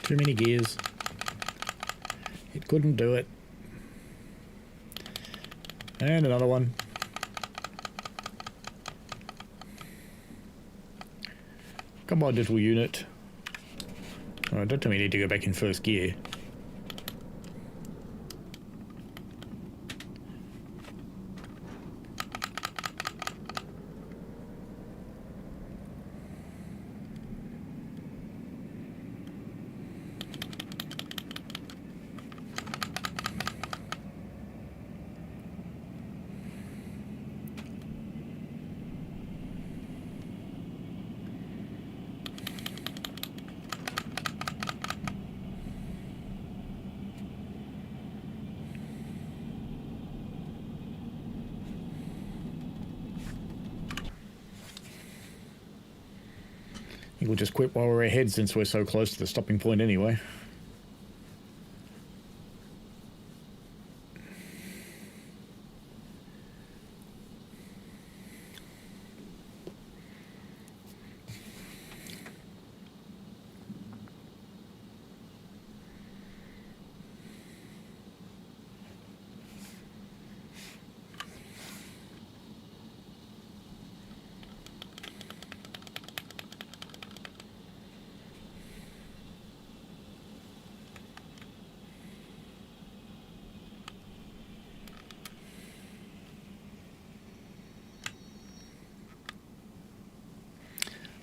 Too many gears. It couldn't do it. And another one. Come on, little unit. Oh, don't tell me you need to go back in first gear. I think we'll just quit while we're ahead since we're so close to the stopping point anyway.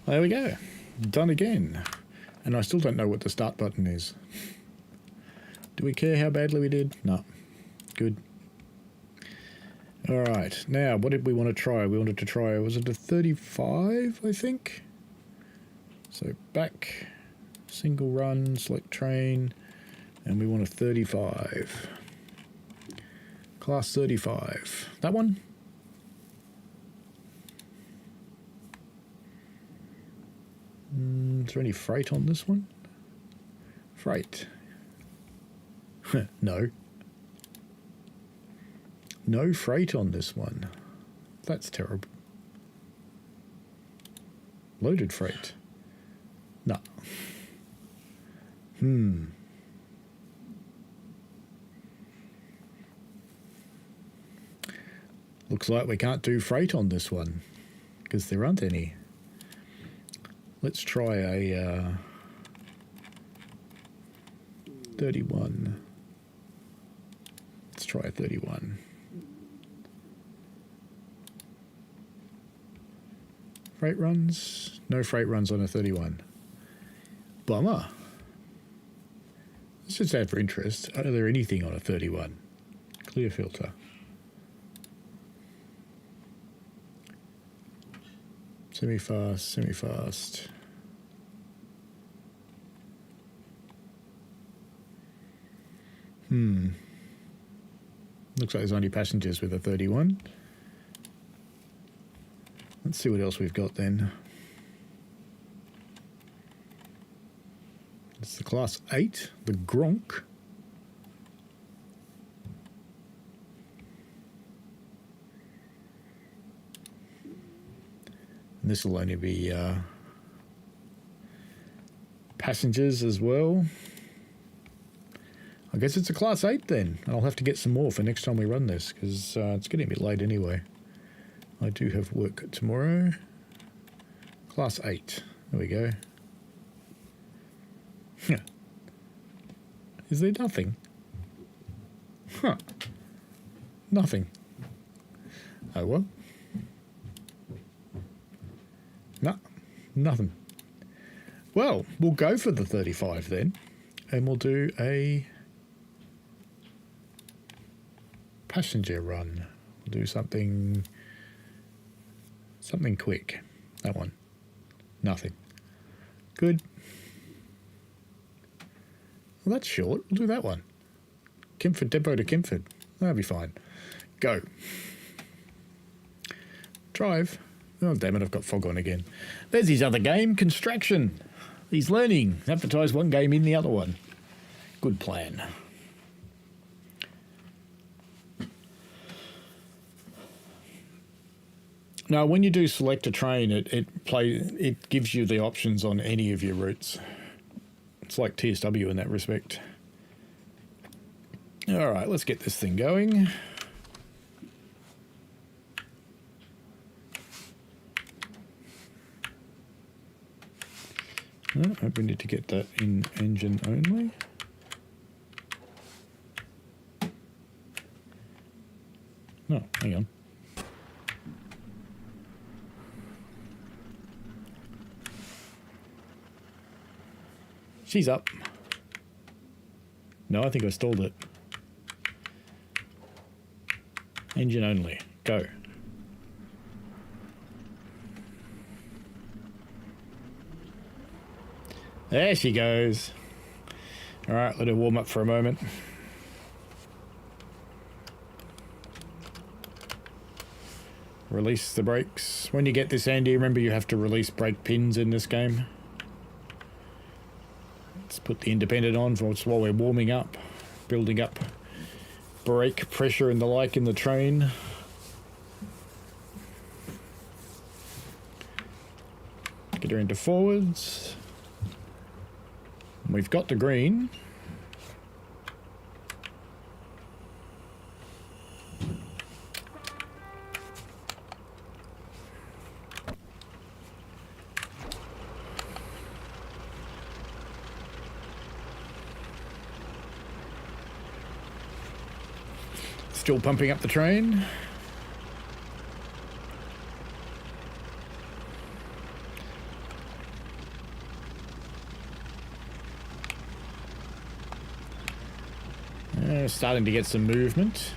There we go. Done again. And I still don't know what the start button is. Do we care how badly we did? No. Good. Alright, now what did we want to try? We wanted to try, was it a 35, I think? So back, single run, select train, and we want a 35. Class 35. That one? Is there any freight on this one? Freight. No. No freight on this one. That's terrible. Loaded freight. No. Looks like we can't do freight on this one because there aren't any. Let's try a 31. Let's try a 31. Freight runs? No freight runs on a 31. Bummer. Let's just add for interest. Are there anything on a 31? Clear filter. Semi-fast, semi-fast. Looks like there's only passengers with a 31. Let's see what else we've got then. It's the class 8, the Gronk. And this will only be passengers as well. I guess it's a class 8 then. I'll have to get some more for next time we run this because it's getting a bit late anyway. I do have work tomorrow. Class 8. There we go. Is there nothing? Huh. Nothing. Oh well. No, nothing. Well, we'll go for the 35 then. And we'll do a passenger run. We'll do something quick. That one. Nothing. Good. Well, that's short. We'll do that one. Kimford Depot to Kimford. That'll be fine. Go. Drive. Oh, damn it, I've got fog on again. There's his other game, Construction. He's learning. Advertise one game in the other one. Good plan. Now, when you do select a train, it gives you the options on any of your routes. It's like TSW in that respect. All right, let's get this thing going. Oh, I hope we need to get that in engine only. No, hang on. She's up. No, I think I stalled it. Engine only. Go. There she goes. All right, let her warm up for a moment. Release the brakes. When you get this, Andy, remember you have to release brake pins in this game. Let's put the independent on while we're warming up, building up brake pressure and the like in the train. Get her into forwards. We've got the green. Still pumping up the train. Starting to get some movement.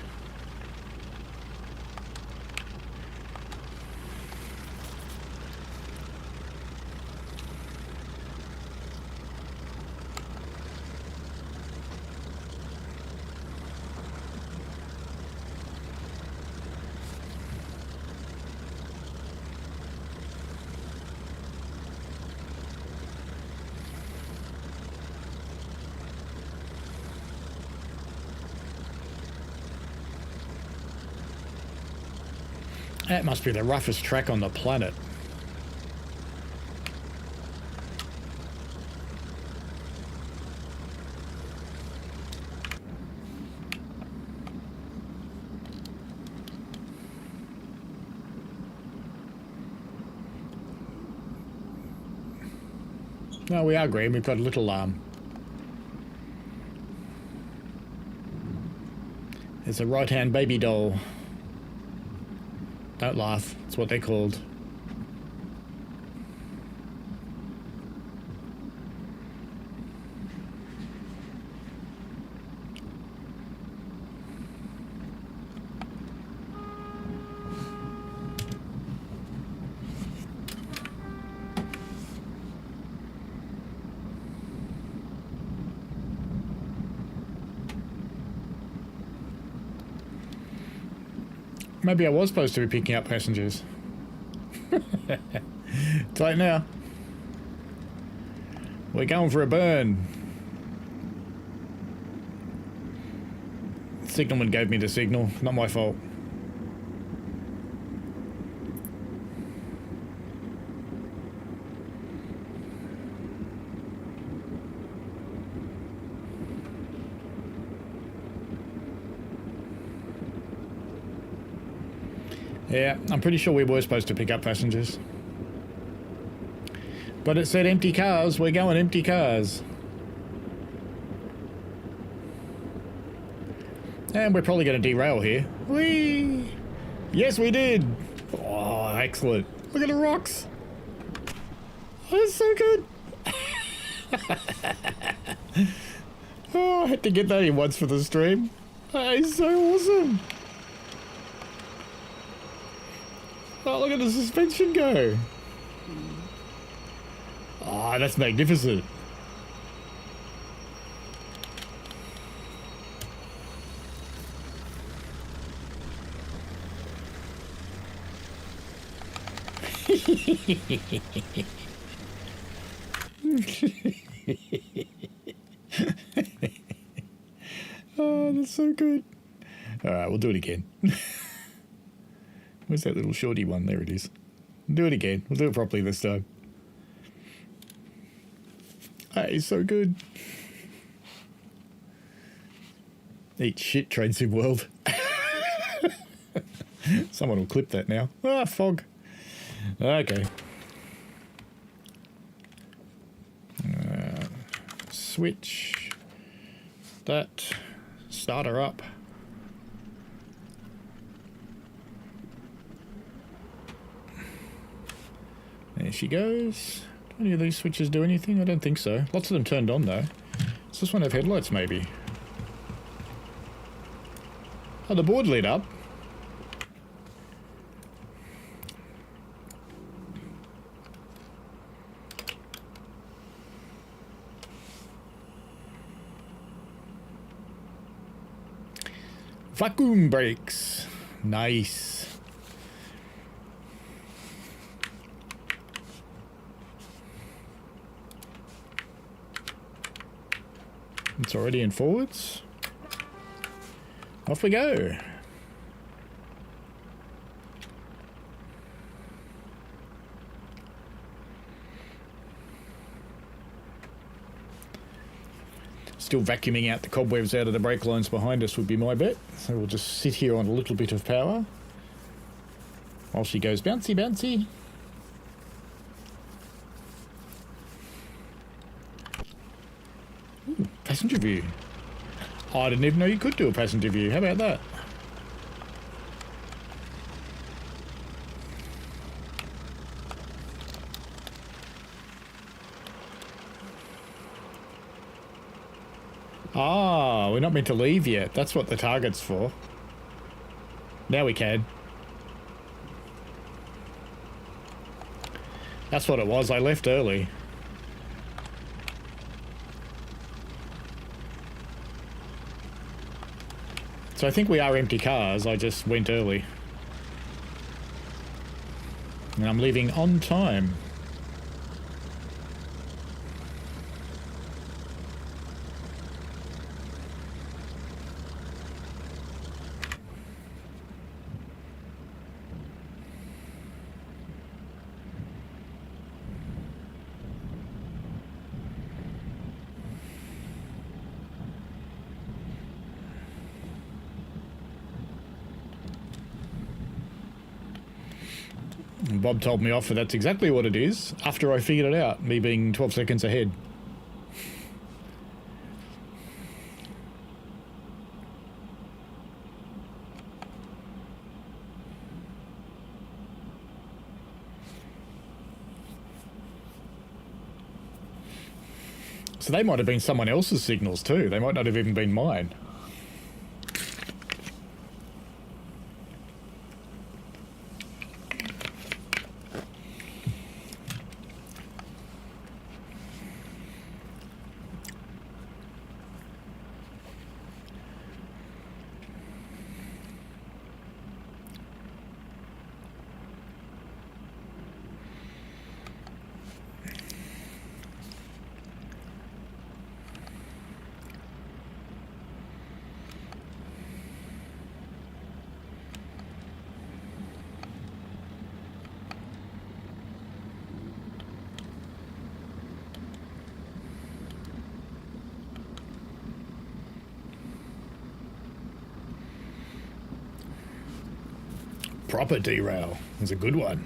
That must be the roughest track on the planet. No, we are green. We've got a little it's a right-hand baby doll. Don't laugh. It's what they're called. Maybe I was supposed to be picking up passengers. It's like now. We're going for a burn. Signalman gave me the signal. Not my fault. Yeah, I'm pretty sure we were supposed to pick up passengers. But it said empty cars. We're going empty cars. And we're probably going to derail here. Whee! Yes, we did. Oh, excellent. Look at the rocks. That's so good. Oh, I had to get that in once for the stream. That is so awesome. Oh, look at the suspension go. Oh, that's magnificent. Oh, that's so good. All right, we'll do it again. Where's that little shorty one? There it is. Do it again. We'll do it properly this time. That is so good. Eat shit, Train Sim World. Someone will clip that now. Ah, fog. Okay. Switch. That. Start her up. There she goes. Do any of these switches do anything? I don't think so. Lots of them turned on though. Does this one have headlights maybe? Oh, the board lit up. Vacuum brakes. Nice. It's already in forwards. Off we go. Still vacuuming out the cobwebs out of the brake lines behind us would be my bet. So we'll just sit here on a little bit of power while she goes bouncy, bouncy. Ooh, passenger view. Oh, I didn't even know you could do a passenger view. How about that? Ah, we're not meant to leave yet. That's what the target's for. Now we can. That's what it was. I left early. So I think we are empty cars. I just went early. And I'm leaving on time. And Bob told me off, and that's exactly what it is, after I figured it out, me being 12 seconds ahead. So they might have been someone else's signals too. They might not have even been mine. Proper derail. It was a good one.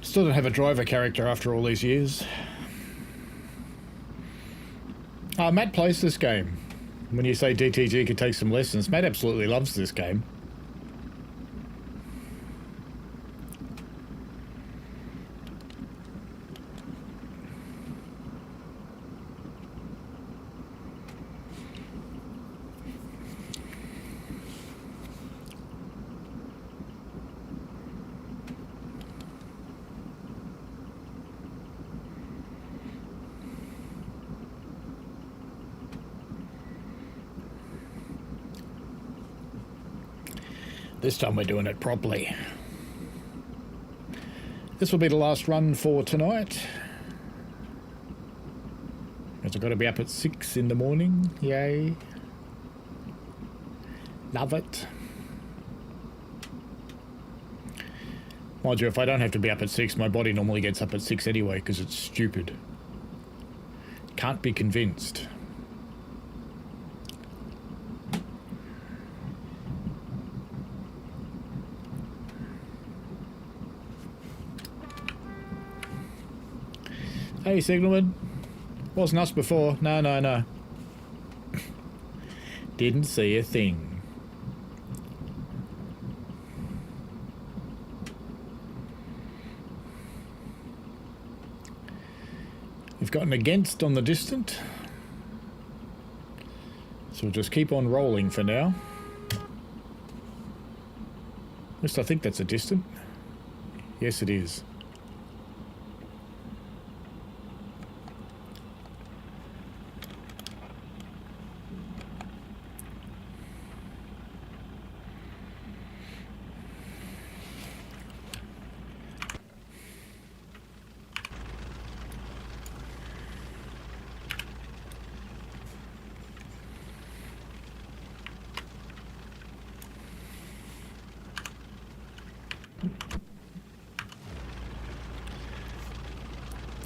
Still don't have a driver character after all these years. Matt plays this game. When you say DTG could take some lessons, Matt absolutely loves this game. This time we're doing it properly. This will be the last run for tonight. Because I've got to be up at 6 in the morning. Yay. Love it. Mind you, if I don't have to be up at 6, my body normally gets up at 6 anyway because it's stupid. Can't be convinced. Hey, Signalman. Wasn't us before. No. Didn't see a thing. We've got an against on the distant. So we'll just keep on rolling for now. At least I think that's a distant. Yes, it is.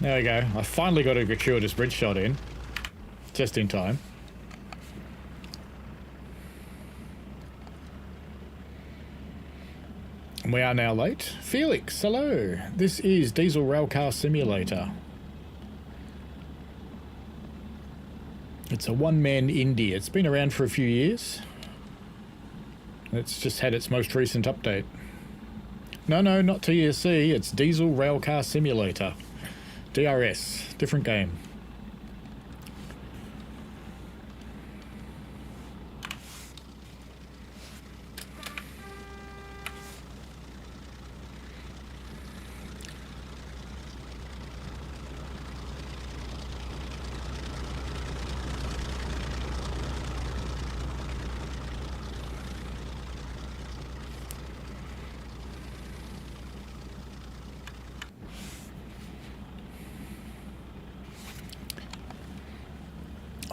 There we go. I finally got a gratuitous bridge shot in. Just in time. And we are now late. Felix, hello. This is Diesel Railcar Simulator. It's a one-man indie. It's been around for a few years. It's just had its most recent update. No, not TSC. It's Diesel Railcar Simulator. DRS. Different game.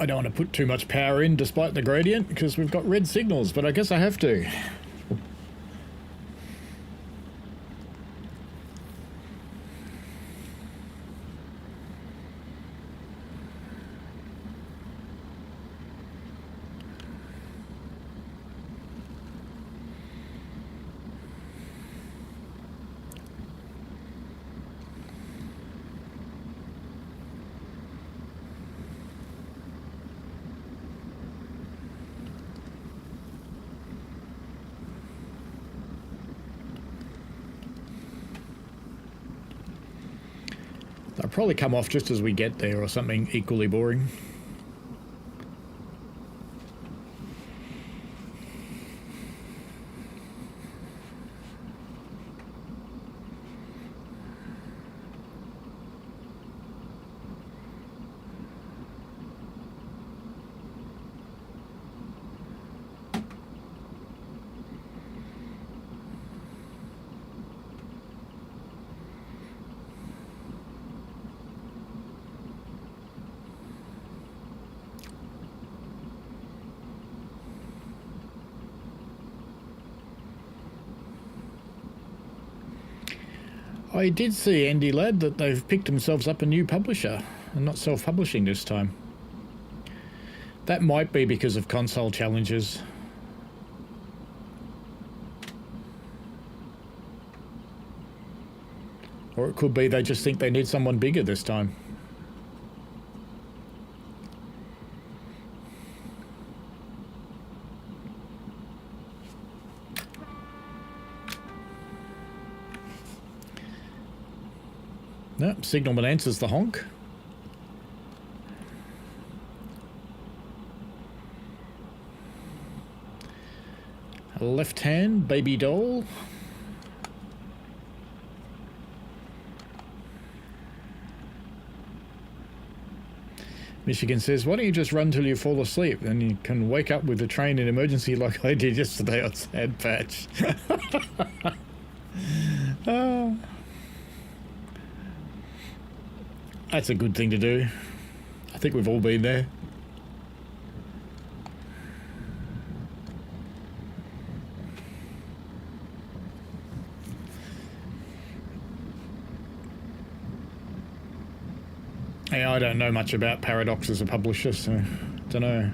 I don't want to put too much power in despite the gradient because we've got red signals, but I guess I have to. They'll probably come off just as we get there or something equally boring. I did see, Andy Ladd, that they've picked themselves up a new publisher and not self-publishing this time. That might be because of console challenges. Or it could be they just think they need someone bigger this time. No, signalman answers the honk. Left hand, baby doll. Michigan says, why don't you just run till you fall asleep? Then you can wake up with the train in emergency like I did yesterday on Sand Patch. That's a good thing to do. I think we've all been there. Yeah, I don't know much about Paradox as a publisher, so I don't know.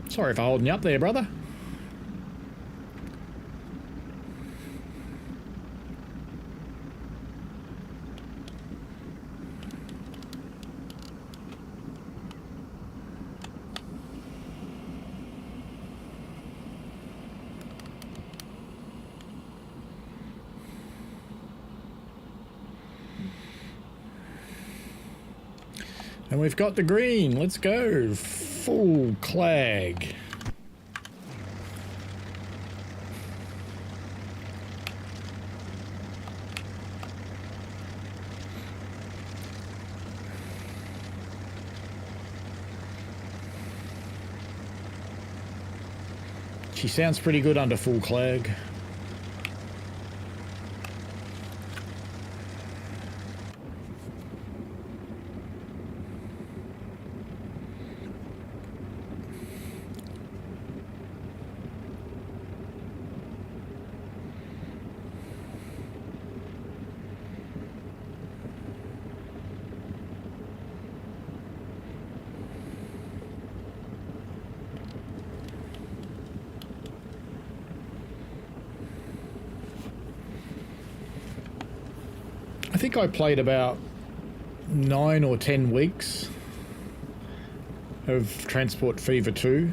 Sorry for holding you up there, brother. And we've got the green. Let's go. Full clag. She sounds pretty good under full clag. think I played about 9 or 10 weeks of Transport Fever 2,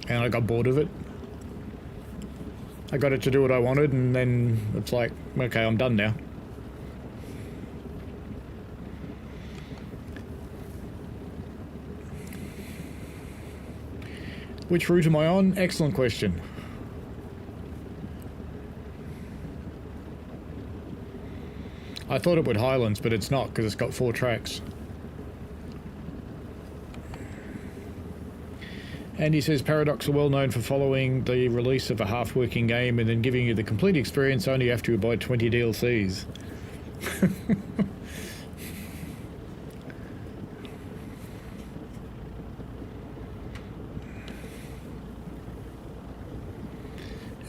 and I got bored of it. I got it to do what I wanted, and then it's like, okay, I'm done now. Which route am I on? Excellent question. I thought it would Highlands, but it's not, because it's got 4 tracks. And he says Paradox are well known for following the release of a half-working game and then giving you the complete experience only after you buy 20 DLCs.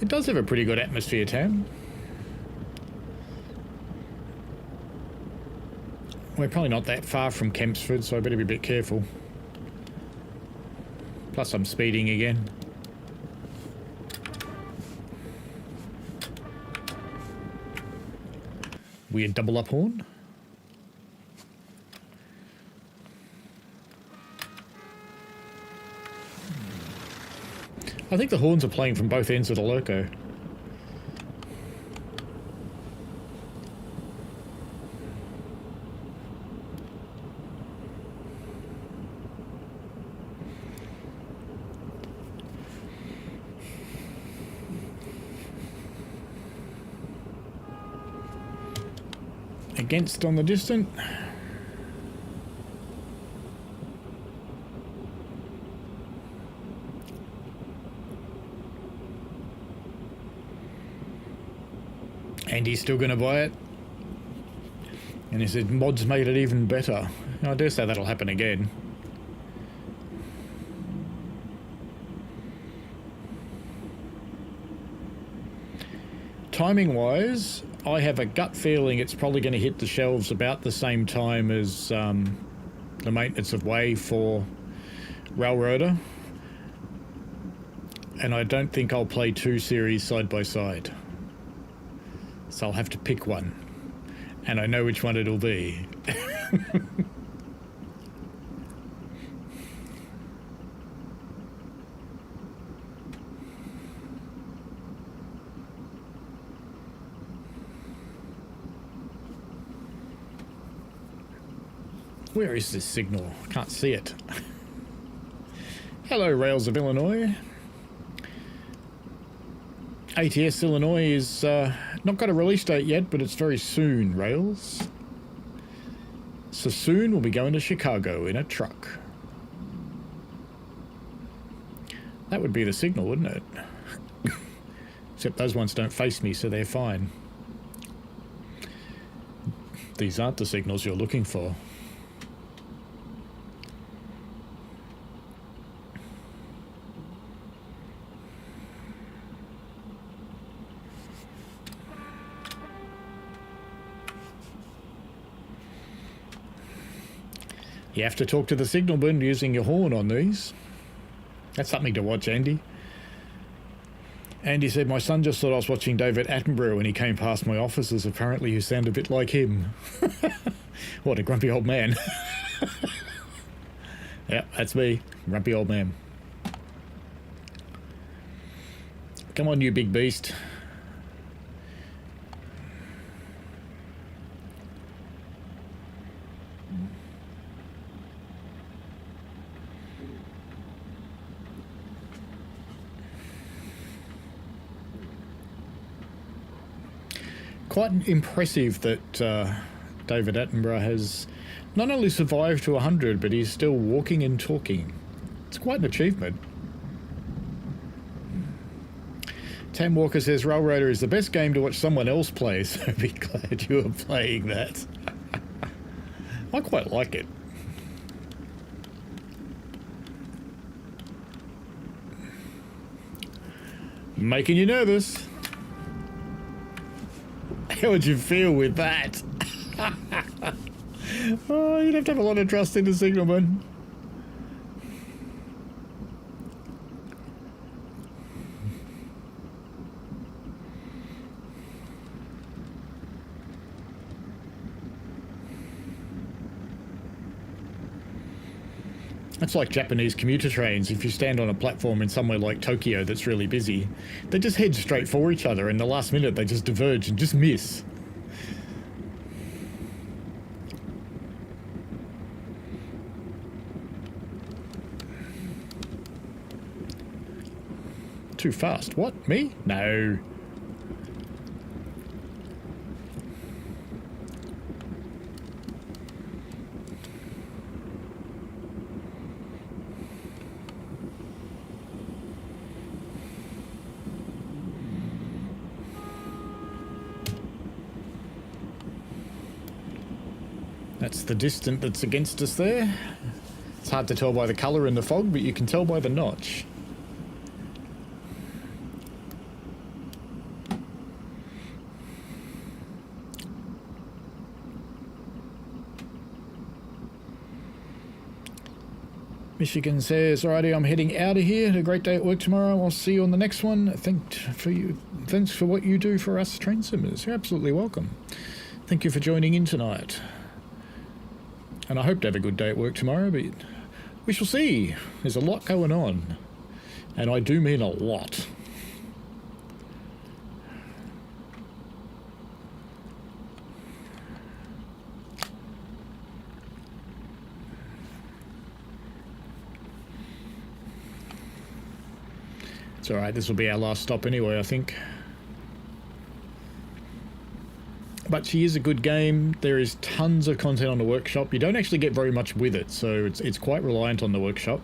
It does have a pretty good atmosphere, Tam. We're probably not that far from Kempsford, so I better be a bit careful. Plus I'm speeding again. Weird double up horn. I think the horns are playing from both ends of the loco. Against on the distant. And he's still going to buy it. And he said mods made it even better. I dare say that'll happen again. Timing wise, I have a gut feeling it's probably going to hit the shelves about the same time as the maintenance of Way for Railroader. And I don't think I'll play 2 series side by side. So I'll have to pick one. And I know which one it'll be. Where is this signal? I can't see it. Hello, Rails of Illinois. ATS Illinois is not got a release date yet, but it's very soon, Rails. So soon we'll be going to Chicago in a truck. That would be the signal, wouldn't it? Except those ones don't face me, so they're fine. These aren't the signals you're looking for. You have to talk to the signalman using your horn on these. That's something to watch, Andy. Andy said, my son just thought I was watching David Attenborough when he came past my office, as apparently you sound a bit like him. What a grumpy old man. Yeah, that's me. Grumpy old man. Come on, you big beast. Quite impressive that David Attenborough has not only survived to 100, but he's still walking and talking. It's quite an achievement. Tam Walker says Railroader is the best game to watch someone else play, so be glad you are playing that. I quite like it. Making you nervous. How would you feel with that? Oh, you'd have to have a lot of trust in the signalman. It's like Japanese commuter trains. If you stand on a platform in somewhere like Tokyo that's really busy, they just head straight for each other, and the last minute they just diverge and just miss. Too fast. What? Me? No. That's the distance that's against us there. It's hard to tell by the colour in the fog, but you can tell by the notch. Michigan says, "Alrighty, I'm heading out of here. Had a great day at work tomorrow. I'll see you on the next one. Thanks for what you do for us train simmers. You're absolutely welcome. Thank you for joining in tonight. And I hope to have a good day at work tomorrow, but we shall see. There's a lot going on. And I do mean a lot." It's alright, this will be our last stop anyway, I think. But she is a good game. There is tons of content on the workshop. You don't actually get very much with it, so it's quite reliant on the workshop.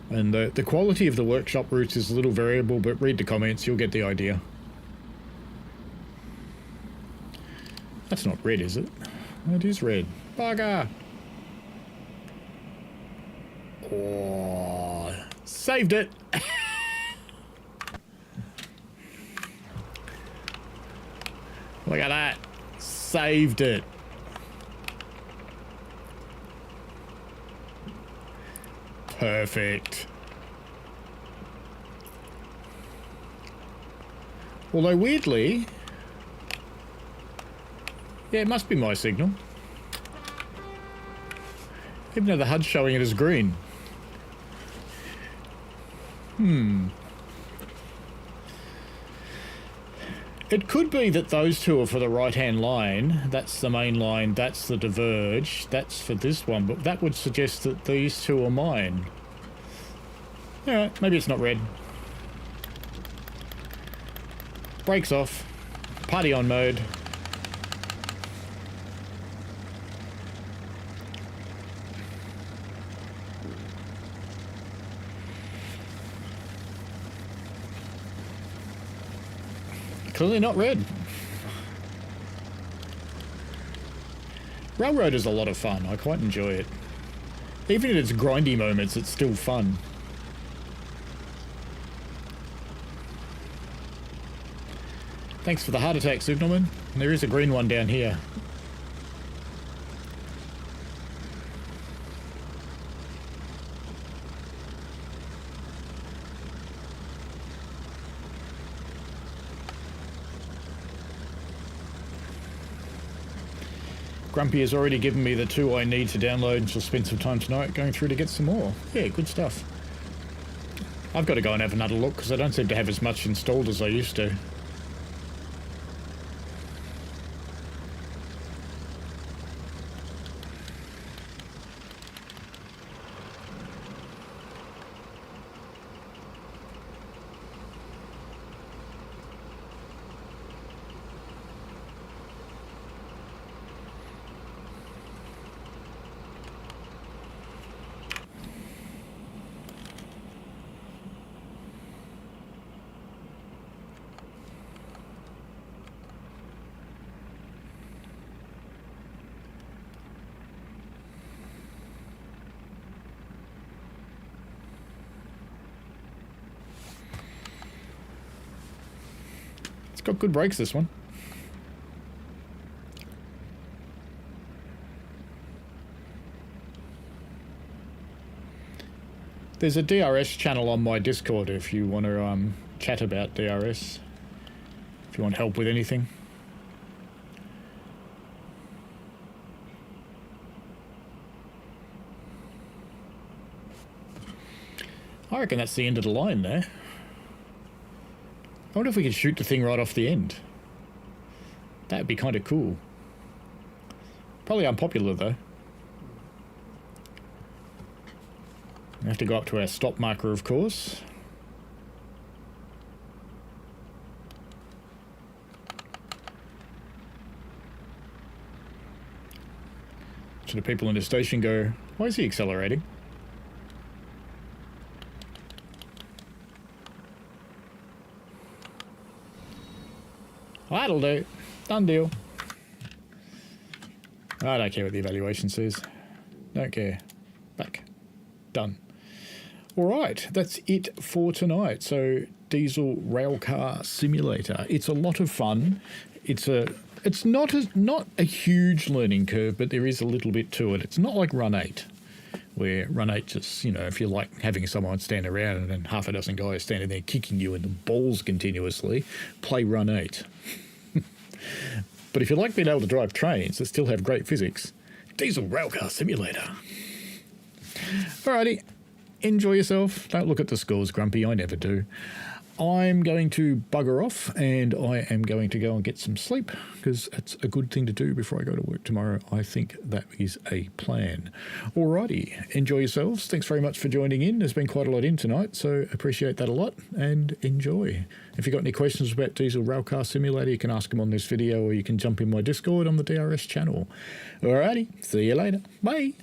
And the quality of the workshop routes is a little variable, but read the comments, you'll get the idea. That's not red, is it? It is red. Bugger! Oh, saved it! Look at that. Saved it. Perfect. Although weirdly... yeah, it must be my signal. Even though the HUD's showing it as green. It could be that those two are for the right-hand line. That's the main line, that's the diverge, that's for this one, but that would suggest that these two are mine. Alright, maybe it's not red. Brakes off. Party on mode. Clearly not red. Railroad is a lot of fun. I quite enjoy it. Even in its grindy moments, it's still fun. Thanks for the heart attack, Signalman. There is a green one down here. Grumpy has already given me the 2 I need to download, and she'll spend some time tonight going through to get some more. Yeah, good stuff. I've got to go and have another look because I don't seem to have as much installed as I used to. Got good brakes, this one. There's a DRS channel on my Discord if you want to chat about DRS. If you want help with anything. I reckon that's the end of the line there. I wonder if we could shoot the thing right off the end. That'd be kind of cool. Probably unpopular though. We have to go up to our stop marker, of course. So the people in the station go, why is he accelerating? That'll do. Done deal. I don't care what the evaluation says. Don't care. Back. Done. Alright, that's it for tonight. So, Diesel Railcar Simulator. It's a lot of fun. It's not a huge learning curve, but there is a little bit to it. It's not like Run 8, where Run 8 just, you know, if you like having someone stand around and then half a dozen guys standing there kicking you in the balls continuously, play Run 8. But if you like being able to drive trains that still have great physics, Diesel Railcar Simulator. Alrighty, enjoy yourself. Don't look at the scores, Grumpy. I never do. I'm going to bugger off and I am going to go and get some sleep because it's a good thing to do before I go to work tomorrow. I think that is a plan. Alrighty, enjoy yourselves. Thanks very much for joining in. There's been quite a lot in tonight, so appreciate that a lot and enjoy. If you've got any questions about Diesel Railcar Simulator, you can ask them on this video or you can jump in my Discord on the DRS channel. Alrighty, see you later. Bye.